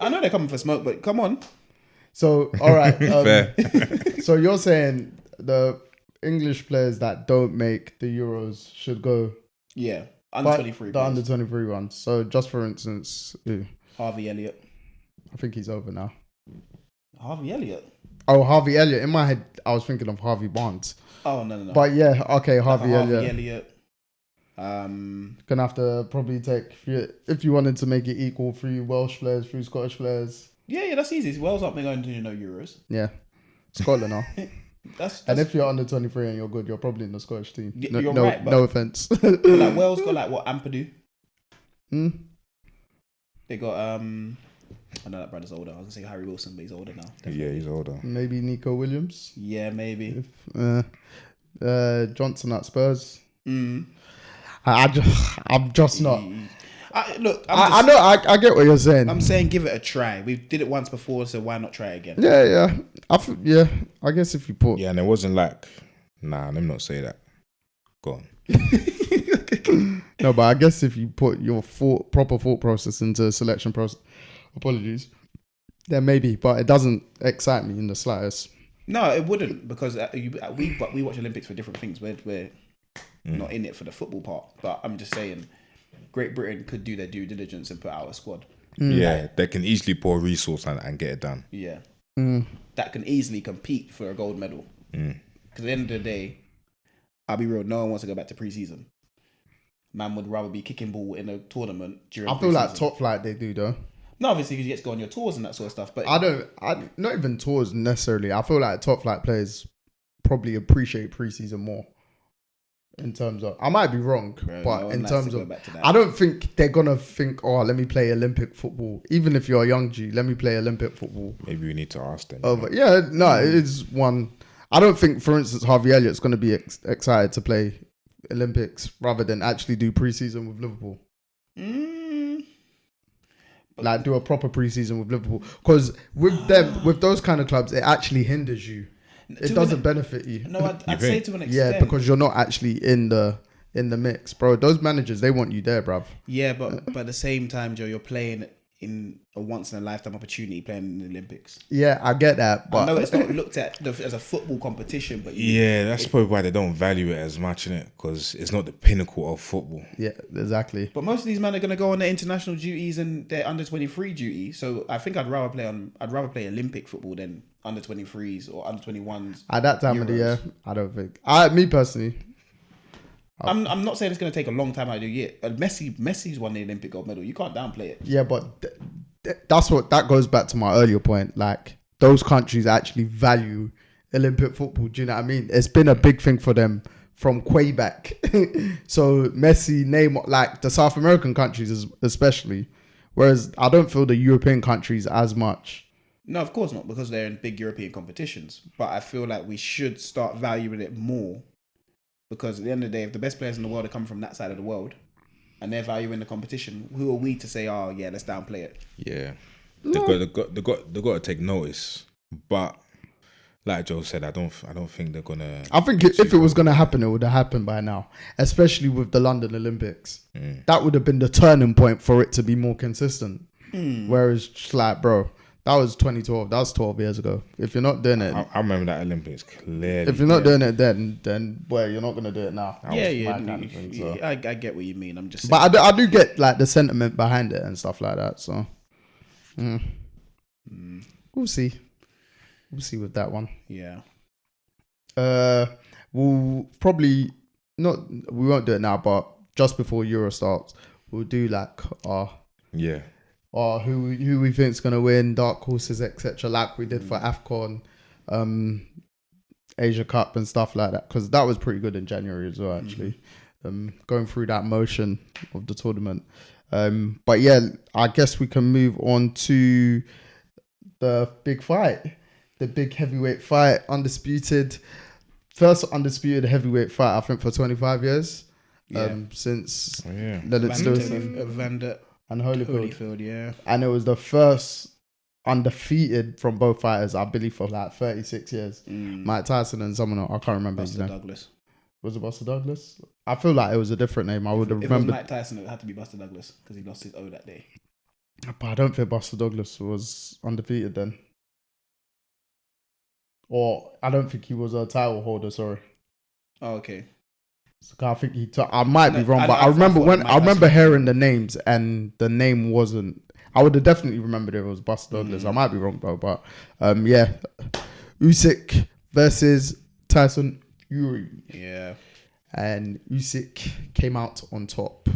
I know they're coming for smoke, but come on. So, all right. Fair. So you're saying the English players that don't make the Euros should go. Yeah, under 23. The under 23 ones. So just for instance, Harvey Elliott. I think he's over now. Harvey Elliott? Oh, Harvey Elliott. In my head, I was thinking of Harvey Barnes. Oh, no. But yeah, okay, Harvey Elliott. Elliott. Gonna have to probably take, if you wanted to make it equal, 3 Welsh players, 3 Scottish players. Yeah, that's easy. Wales aren't going to Euros. Yeah. Scotland are. That's And if you're under 23 and you're good, you're probably in the Scottish team. You're right, but no offense. like Wales got like what, Ampadu? They got I know that brother's older. I was gonna say Harry Wilson, but he's older now. Definitely. Yeah, he's older. Maybe Nico Williams. Yeah, maybe. Johnson at Spurs. Mm. I'm just not. Look, I know. I get what you're saying. I'm saying give it a try. We did it once before, so why not try it again? Yeah. I guess if you put. Yeah, and it wasn't like, nah, let me not say that. Go on. No, but I guess if you put your proper thought process into selection process, apologies, then maybe, but it doesn't excite me in the slightest. No, it wouldn't, because we watch Olympics for different things. We're not in it for the football part, but I'm just saying, Great Britain could do their due diligence and put out a squad. Yeah, they can easily pour resource and get it done. Yeah, that can easily compete for a gold medal. Because at the end of the day, I'll be real, no one wants to go back to pre-season. Man would rather be kicking ball in a tournament during. I feel like top flight they do though. No, obviously because you get to go on your tours and that sort of stuff. But I not even tours necessarily. I feel like top flight players probably appreciate preseason more. In terms of, I might be wrong, but in terms of, I don't think they're gonna think, oh, let me play Olympic football. Even if you're a young G, let me play Olympic football. Maybe we need to ask them. But yeah, no, it is one. I don't think, for instance, Harvey Elliott's gonna be excited to play Olympics rather than actually do preseason with Liverpool. Like do a proper preseason with Liverpool, because with those kind of clubs, it actually hinders you. It doesn't benefit you. No, I'd say to an extent. Yeah, because you're not actually in the mix, bro. Those managers, they want you there, bruv. Yeah, but at the same time, Joe, you're playing in a once in a lifetime opportunity playing in the Olympics. Yeah, I get that, but I know it's not looked at as a football competition, but yeah, that's probably why they don't value it as much, innit? Because it's not the pinnacle of football. Yeah, exactly. But most of these men are going to go on their international duties and their under 23 duty. So I think I'd rather play Olympic football than under 23s or under 21s. At that time of the year, I don't think. Me personally, I'm not saying it's going to take a long time out of the year. Messi's won the Olympic gold medal. You can't downplay it. Yeah, but that goes back to my earlier point. Like, those countries actually value Olympic football. Do you know what I mean? It's been a big thing for them from way back. So Messi, Neymar, like the South American countries especially. Whereas I don't feel the European countries as much. No, of course not, because they're in big European competitions. But I feel like we should start valuing it more. Because at the end of the day, if the best players in the world are coming from that side of the world and they're valuing the competition, who are we to say, oh yeah, let's downplay it? Yeah, they got to take notice. But like Joe said, I don't think they're gonna. I think if it was gonna happen, it would have happened by now. Especially with the London Olympics, that would have been the turning point for it to be more consistent. Whereas, just like, bro, That was 2012. That was 12 years ago. If you're not doing it, I remember that Olympics clearly. if you're not doing it then boy, you're not gonna do it now. Yeah, My kind of thing, so. I get what you mean. I'm just saying. But I do get like the sentiment behind it and stuff like that. So we'll see. We'll see with that one. Yeah. We'll probably not. We won't do it now, but just before Euro starts, we'll do like our who we think is gonna win, dark horses, etc. Like we did for AFCON, Asia Cup and stuff like that. Because that was pretty good in January as well, actually. Going through that motion of the tournament. But yeah, I guess we can move on to the big fight, the big heavyweight fight, undisputed. First undisputed heavyweight fight, I think, for 25 years. Since Leonard Stewart Evander and Holyfield. Holyfield, yeah. And it was the first undefeated from both fighters, I believe, for like 36 years. Mike Tyson and someone else, I can't remember his Buster name. Douglas. Was it Buster Douglas? I feel like it was a different name. I would have If it was remembered. Mike Tyson, it had to be Buster Douglas because he lost his O that day. But I don't think Buster Douglas was undefeated then. Or I don't think he was a title holder, sorry. Oh, okay. So I think he took. I might be wrong, but I I remember thought I remember hearing the names and the name wasn't. I would have definitely remembered it was Buster Douglas. I might be wrong though, but yeah, Usyk versus Tyson Fury. Yeah. And Usyk came out on top.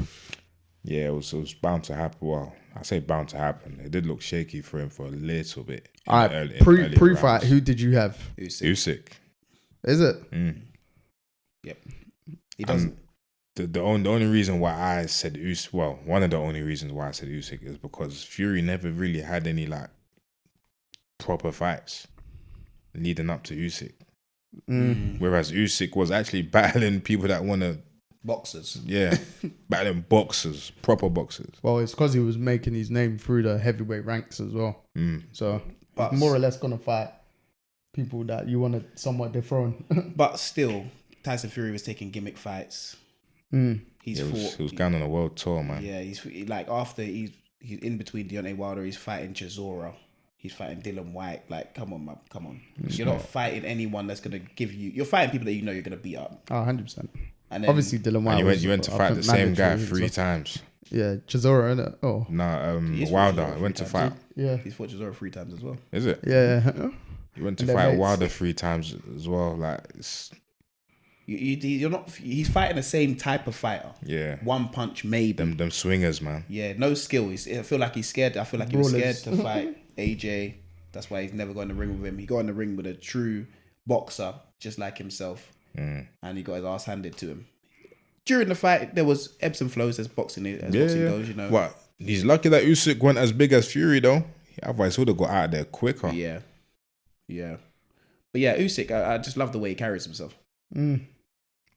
Yeah, it was bound to happen. Well, I say bound to happen. It did look shaky for him for a little bit. All right, pre-fight, who did you have? Usyk. Is it? Yep. He doesn't. The only reason why I said Usyk, well, one of the only reasons why I said Usyk is because Fury never really had any like proper fights leading up to Usyk. Whereas Usyk was actually battling people that want to Boxers. Yeah, battling boxers, proper boxers. Well, it's because he was making his name through the heavyweight ranks as well. So he's more or less gonna fight people that you want to somewhat dethrone. But still, Tyson Fury was taking gimmick fights. He was going on a world tour, man. Yeah, he's like after he's in between Deontay Wilder, he's fighting Chisora. He's fighting Dylan White. Like, come on, man, come on. You're not fighting anyone that's gonna give you. You're fighting people that you know you're gonna beat up. 100%. And then, obviously, Dylan White. And you went to fight the same guy 3 times. Yeah, Chisora, innit? Oh, no, Wilder went to fight. Yeah, he's fought Chisora 3 times as well. Is it? Yeah. He went to fight Wilder 3 times as well. Like, it's... You're not. He's fighting the same type of fighter. Yeah. One punch, maybe. Them swingers, man. Yeah, no skill. I feel like he's scared. I feel like he was scared to fight AJ. That's why he's never got in the ring with him. He got in the ring with a true boxer, just like himself, and he got his ass handed to him. During the fight, there was ebbs and flows as boxing goes. You know. What? He's lucky that Usyk went as big as Fury though. Otherwise, he would have got out of there quicker. Yeah. But yeah, Usyk, I just love the way he carries himself.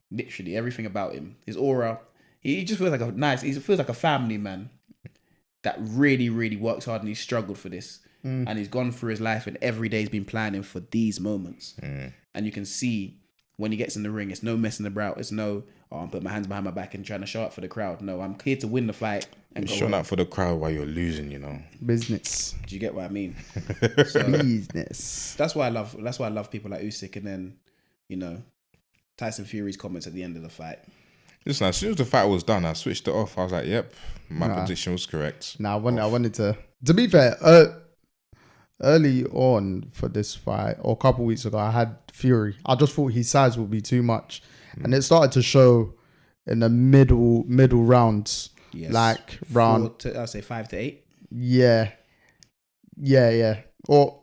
Literally everything about him, his aura. He just feels like he feels like a family man that really, really works hard, and he's struggled for this. And he's gone through his life, and every day he's been planning for these moments. And you can see when he gets in the ring, it's no messing about. It's no, I'm putting my hands behind my back and trying to show up for the crowd. No, I'm here to win the fight. And showing up for the crowd while you're losing, you know. Business. Do you get what I mean? Business. That's why I love people like Usyk, and then, you know, Tyson Fury's comments at the end of the fight. Listen, as soon as the fight was done, I switched it off. I was like, yep, my prediction was correct. I wanted to be fair, early on for this fight, or a couple of weeks ago, I had Fury. I just thought his size would be too much. And it started to show in the middle rounds. Yes. Like round... I'll say 5 to 8. Yeah. Or...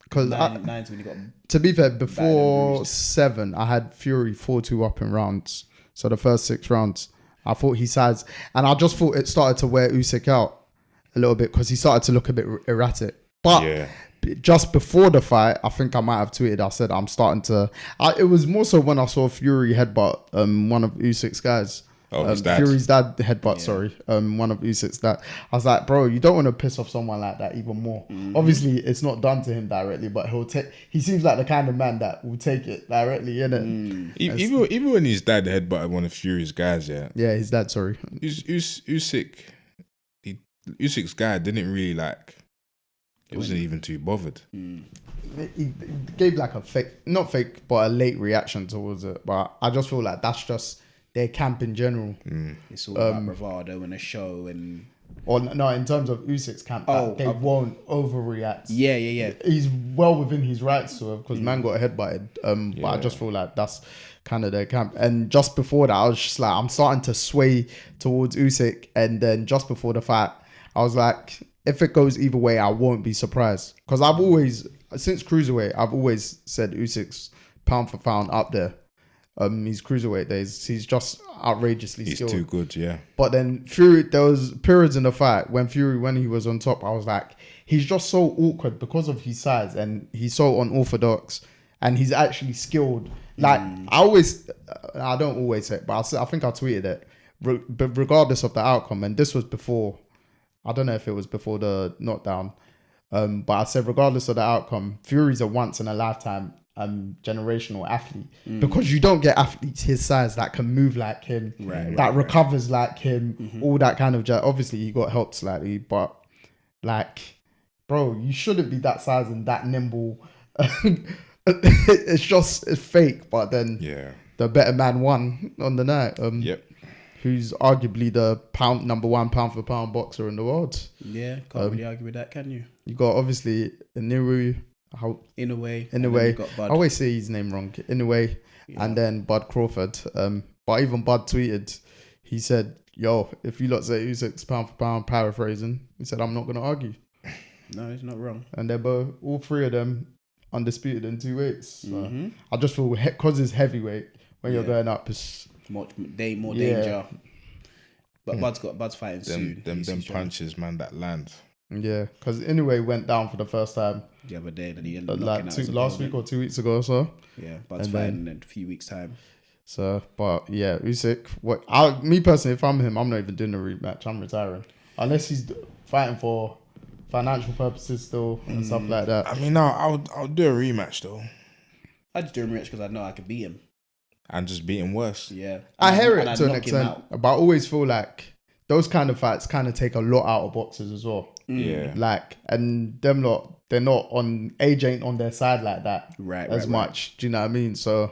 Because nine's when you got... To be fair, before 7, I had Fury 4-2 up in rounds. So the first 6 rounds, I thought his size... And I just thought it started to wear Usyk out a little bit because he started to look a bit erratic. But just before the fight, I think I might have tweeted, I said I'm starting to... it was more so when I saw Fury headbutt one of Usyk's guys. His dad. Fury's dad headbutt, sorry. One of Usyk's dad. I was like, bro, you don't want to piss off someone like that even more. Obviously, it's not done to him directly, but he seems like the kind of man that will take it directly, innit? Even when his dad headbutted one of Fury's guys, yeah, his dad, sorry. Usyk's guy didn't really like He wasn't even too bothered. He gave like a fake, not fake, but a late reaction towards it. But I just feel like that's just their camp in general. It's all about bravado and a show and. Or no, in terms of Usyk's camp, they won't overreact. Yeah. He's well within his rights to, because man got headbutted. But I just feel like that's kind of their camp. And just before that, I was just like, I'm starting to sway towards Usyk. And then just before the fight, I was like, if it goes either way, I won't be surprised. Because I've always, since cruiserweight, I've always said Usyk's pound for pound up there. His cruiserweight days, he's just outrageously skilled. He's too good, yeah. But then Fury, there was periods in the fight when he was on top, I was like, he's just so awkward because of his size and he's so unorthodox and he's actually skilled. Like, I don't always say it, but I think I tweeted it, but regardless of the outcome, and this was before, I don't know if it was before the knockdown, but I said regardless of the outcome, Fury's a once in a lifetime generational athlete, because you don't get athletes his size that can move like him, that recovers like him, all that kind of obviously he got helped slightly, but like, bro, you shouldn't be that size and that nimble. It's fake. But then the better man won on the night. Who's arguably the number one pound for pound boxer in the world. Yeah, can't really argue with that, can you? You got obviously Inoue. In a way, I always say his name wrong. In a way, and then Bud Crawford. But even Bud tweeted, he said, "Yo, if you lot say Usyk's pound for pound," paraphrasing, he said, "I'm not gonna argue." No, he's not wrong. And they're both, all three of them, undisputed in 2 weights. So I just feel because it's heavyweight when you're going up, it's more danger. But Bud's fighting soon. Them punches, man, that land. Yeah, because Inoue went down for the first time the other day, and he last week or 2 weeks ago or so. Yeah, Bud's fighting in a few weeks' time. So, but yeah, Usyk. Me personally, if I'm him, I'm not even doing a rematch. I'm retiring unless he's fighting for financial purposes still and stuff like that. I mean, I'll do a rematch though. I just do a rematch because I know I could beat him and just beat him worse. Yeah, I hear it to an extent, but I always feel like those kind of fights kind of take a lot out of boxers as well. Yeah. Like, and them lot, they're not on, age ain't on their side like that as much. Do you know what I mean? So,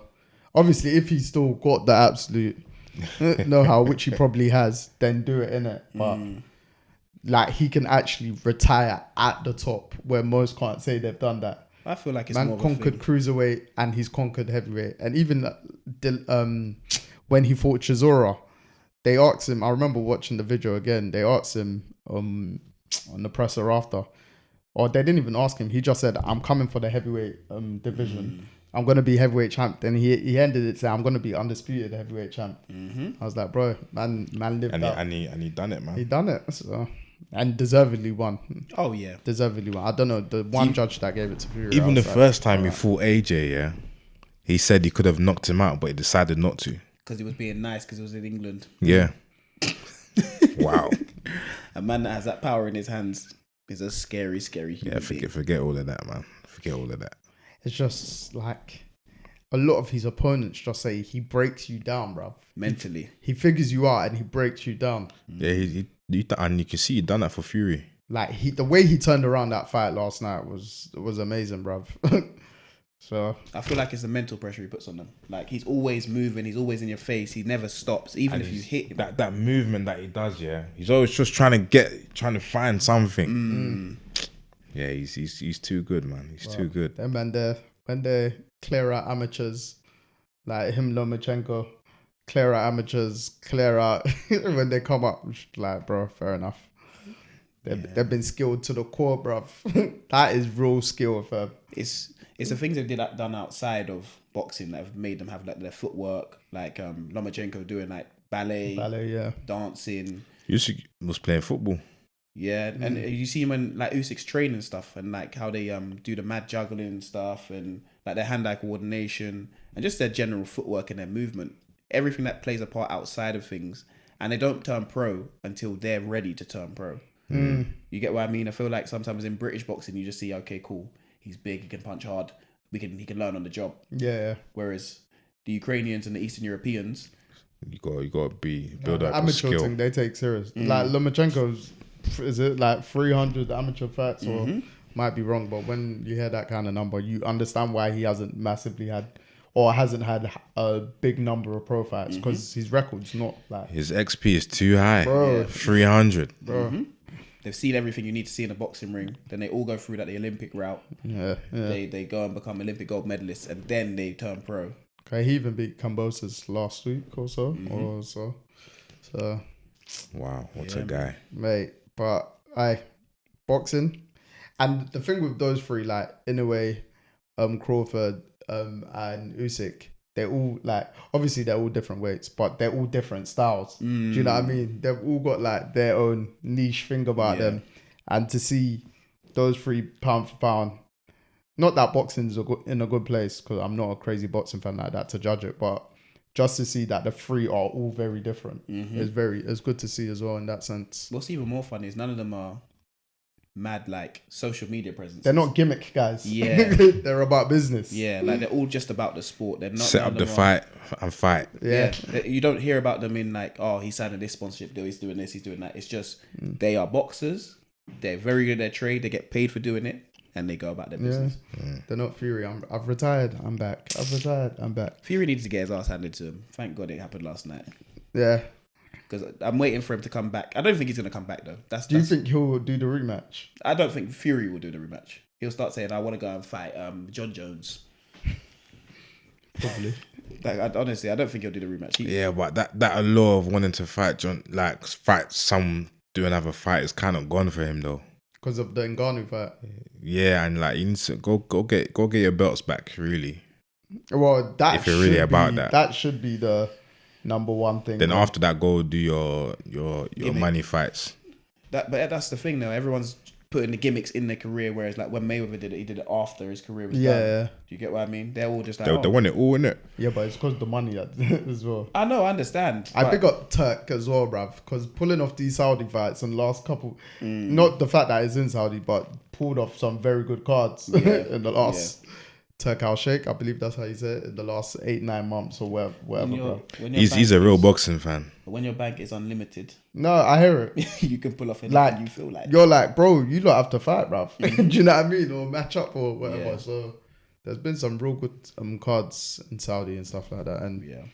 obviously, if he's still got the absolute know-how, which he probably has, then do it, innit? But, like, he can actually retire at the top where most can't say they've done that. I feel like it's Man more conquered cruiserweight and he's conquered heavyweight. And even when he fought Chisora, they asked him, I remember watching the video again, they asked him on the presser after, or they didn't even ask him, he just said, I'm coming for the heavyweight division. I'm going to be heavyweight champ. Then he ended it saying, I'm going to be undisputed heavyweight champ. I was like, bro, man lived up. And he done it, man. He done it. So, and deservedly won. Oh, yeah. Deservedly won. I don't know, the one judge that gave it to Fury. Even the first time he fought AJ, yeah, he said he could have knocked him out, but he decided not to. Because he was being nice because he was in England. Yeah. Wow. A man that has that power in his hands is a scary, scary human being. Forget all of that, man. Forget all of that. It's just like a lot of his opponents just say he breaks you down, bro. Mentally. He figures you out and he breaks you down. Yeah, and you can see he done that for Fury. Like the way he turned around that fight last night was amazing, bro. So I feel like it's the mental pressure he puts on them. Like he's always moving, he's always in your face, he never stops, even if you hit him. That movement that he does, yeah. He's always just trying to find something. Yeah, he's too good, man. He's too good. Them man, when they clear out amateurs, like him, Lomachenko, clear out amateurs, clear out when they come up, like, bro, fair enough. They've been skilled to the core, bro. That is real skill for them. It's the things they've done outside of boxing that have made them have like their footwork, like Lomachenko doing like ballet, yeah, dancing. Usyk was playing football. Yeah, and you see him in like Usyk's training stuff and like how they do the mad juggling stuff and like their hand-eye coordination and just their general footwork and their movement. Everything that plays a part outside of things, and they don't turn pro until they're ready to turn pro. You get what I mean? I feel like sometimes in British boxing you just see, okay, cool, he's big, he can punch hard, he can learn on the job. Yeah. Whereas the Ukrainians and the Eastern Europeans, you got to build up amateur skill. Thing they take serious. Like Lomachenko's, is it like 300 amateur fights or might be wrong, but when you hear that kind of number, you understand why he hasn't had a big number of pro fights, because his record's not like, His XP is too high. Bro. 300. bro. They've seen everything you need to see in a boxing ring. Then they all go through the Olympic route. Yeah, yeah. They go and become Olympic gold medalists, and then they turn pro. Okay, he even beat Cambosis last week or so, So, Wow, what a guy. mate, but boxing, and the thing with those three, like in a way, Crawford, and Usyk, they're all like, obviously they're all different weights, but they're all different styles. Do you know what I mean? They've all got like their own niche thing about them, and to see those three pound for pound, not that boxing's in a good place, because I'm not a crazy boxing fan like that to judge it, but just to see that the three are all very different, it's good to see as well in that sense. What's even more funny is none of them are mad like social media presence. They're not gimmick guys. Yeah. They're about business. Yeah, like they're all just about the sport. They're not Set up the fight and fight. Yeah. You don't hear about them in like, oh, he's signing this sponsorship deal, he's doing this, he's doing that. It's just they are boxers. They're very good at their trade. They get paid for doing it, and they go about their business. They're not Fury. I've retired. I'm back. I'm back. Fury needs to get his ass handed to him. Thank God it happened last night. Yeah. Because I'm waiting for him to come back. I don't think he's going to come back though. Do you think he'll do the rematch? I don't think Fury will do the rematch. He'll start saying, "I want to go and fight John Jones." Probably. Like, honestly, I don't think he'll do the rematch. Yeah, but that allure of wanting to fight fight some do another fight is kind of gone for him though. Because of the Ngannou fight. Yeah, and like you need to go get your belts back, really. Well, that if you're really about that should be the number one thing. Then after that, go do your money fights. But that's the thing though. Everyone's putting the gimmicks in their career, whereas like when Mayweather did it, he did it after his career was done. Yeah. Do you get what I mean? They're all just like, They want it all, innit? Yeah, but it's because of the money as well. I know, I understand. I big up Turk as well, bruv, because pulling off these Saudi fights and last couple, not the fact that it's in Saudi, but pulled off some very good cards in the last Turk Al Sheikh, I believe that's how you say it, in the last 8-9 months or whatever, bro. He's a real boxing fan. When your bank is unlimited, no, I hear it. you can pull off anything you feel like. You're like, bro, you don't have to fight, bruv. Do you know what I mean? Or match up or whatever. Yeah. So there's been some real good cards in Saudi and stuff like that. And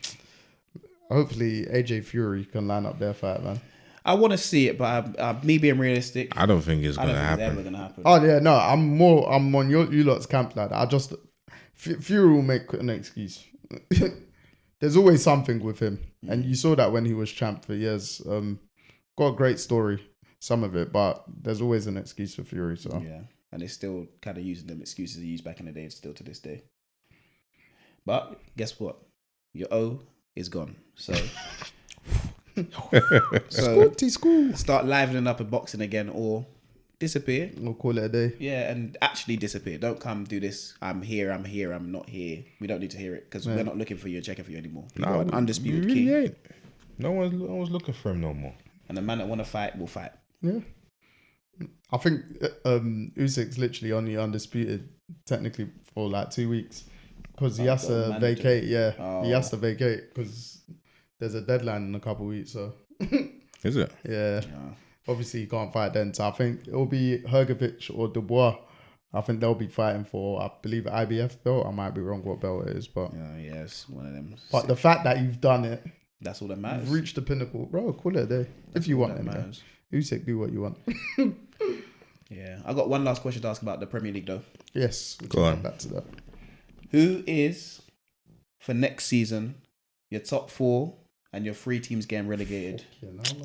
hopefully AJ Fury can line up their fight, man. I want to see it, but me being realistic, I don't think it's I don't gonna think it's happen. ever gonna happen. Oh yeah, no, I'm on you lot's camp like that. I just Fury will make an excuse. There's always something with him, and you saw that when he was champ for years. Got a great story, some of it, but there's always an excuse for Fury. So Yeah, and they're still kind of using them excuses they used back in the day, still to this day. But guess what? Your O is gone. So school. start livening up in boxing again, or disappear. We'll call it a day. Yeah, and actually disappear. Don't come do this. I'm here, I'm not here. We don't need to hear it because we're not looking for you and checking for you anymore. We've got an undisputed really king. ain't. No one's looking for him no more. And the man that want to fight will fight. Yeah. I think Usyk's literally only undisputed technically for like 2 weeks because he has to vacate. Yeah, he has to vacate because there's a deadline in a couple of weeks. So Is it? yeah. Obviously he can't fight then. So I think it'll be Hergovich or Dubois. I think they'll be fighting for, I believe, IBF belt. I might be wrong what belt it is, but Yes, one of them. But the fact that you've done it, that's all that matters. you've reached the pinnacle, bro. Call it a day if you want it. Man. Usyk, do what you want. Yeah, I got one last question to ask about the Premier League though. Yes, we Go can on. come back to that. Who is for next season your top 4 and your 3 teams getting relegated?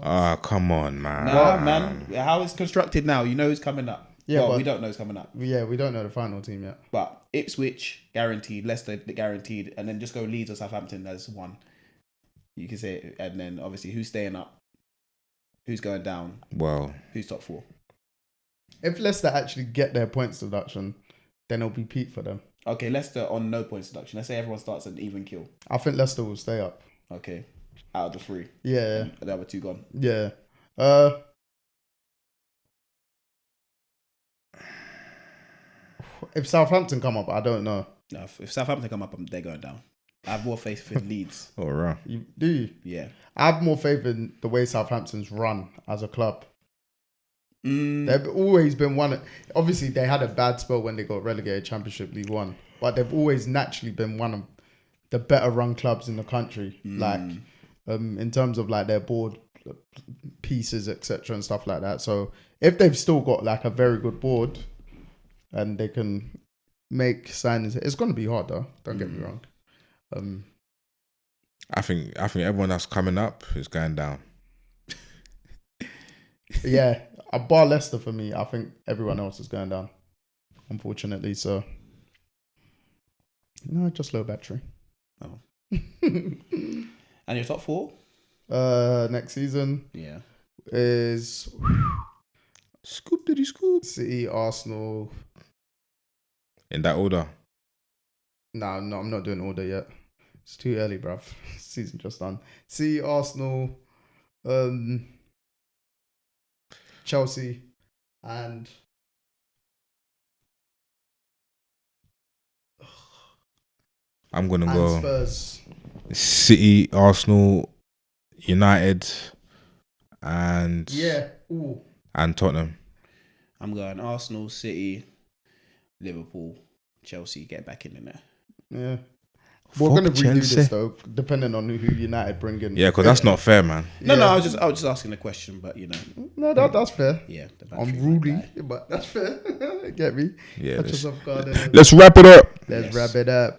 Ah, come on, man. Nah, man. How it's constructed now, you know who's coming up. Yeah, well, but- we don't know who's coming up. Yeah, we don't know the final team yet. But Ipswich guaranteed, Leicester guaranteed, and then just go Leeds or Southampton as one. You can say it, and then obviously who's staying up, who's going down, Well, who's top 4. If Leicester actually get their points deduction, then it'll be peak for them. Okay, Leicester on no points deduction. Let's say everyone starts an even kill. I think Leicester will stay up. Okay, out of the 3, Yeah, the other 2 gone. yeah. If Southampton come up, I don't know. No, if Southampton come up, they're going down. I have more faith in Leeds. all right. Do you? Yeah. I have more faith in the way Southampton's run as a club. They've always been one. Obviously, they had a bad spell when they got relegated Championship League One, but they've always naturally been one of the better run clubs in the country. Like, in terms of like their board pieces, etc., and stuff like that. So if they've still got like a very good board, and they can make signings, it's going to be hard though. Don't get me wrong. I think everyone that's coming up is going down. Yeah, a bar Leicester for me. I think everyone else is going down, unfortunately. So, no, just low battery. Oh. And your top 4? Next season, Yeah, is Scoop diddy scoop. City, Arsenal. In that order. No, I'm not doing order yet. It's too early, bruv. Season just done. City, Arsenal, Chelsea, and I'm gonna go Spurs. City, Arsenal, United, and and Tottenham. I'm going Arsenal, City, Liverpool, Chelsea. Get back in there. Yeah. We're going to redo this though, depending on who United bring in. Yeah, because that's not fair, man. No, I was just asking a question, but you know. No, that's fair. Yeah, I'm rudy, but that's fair. Get me? Yeah. Catch us off guard. Let's wrap it up. Let's wrap it up.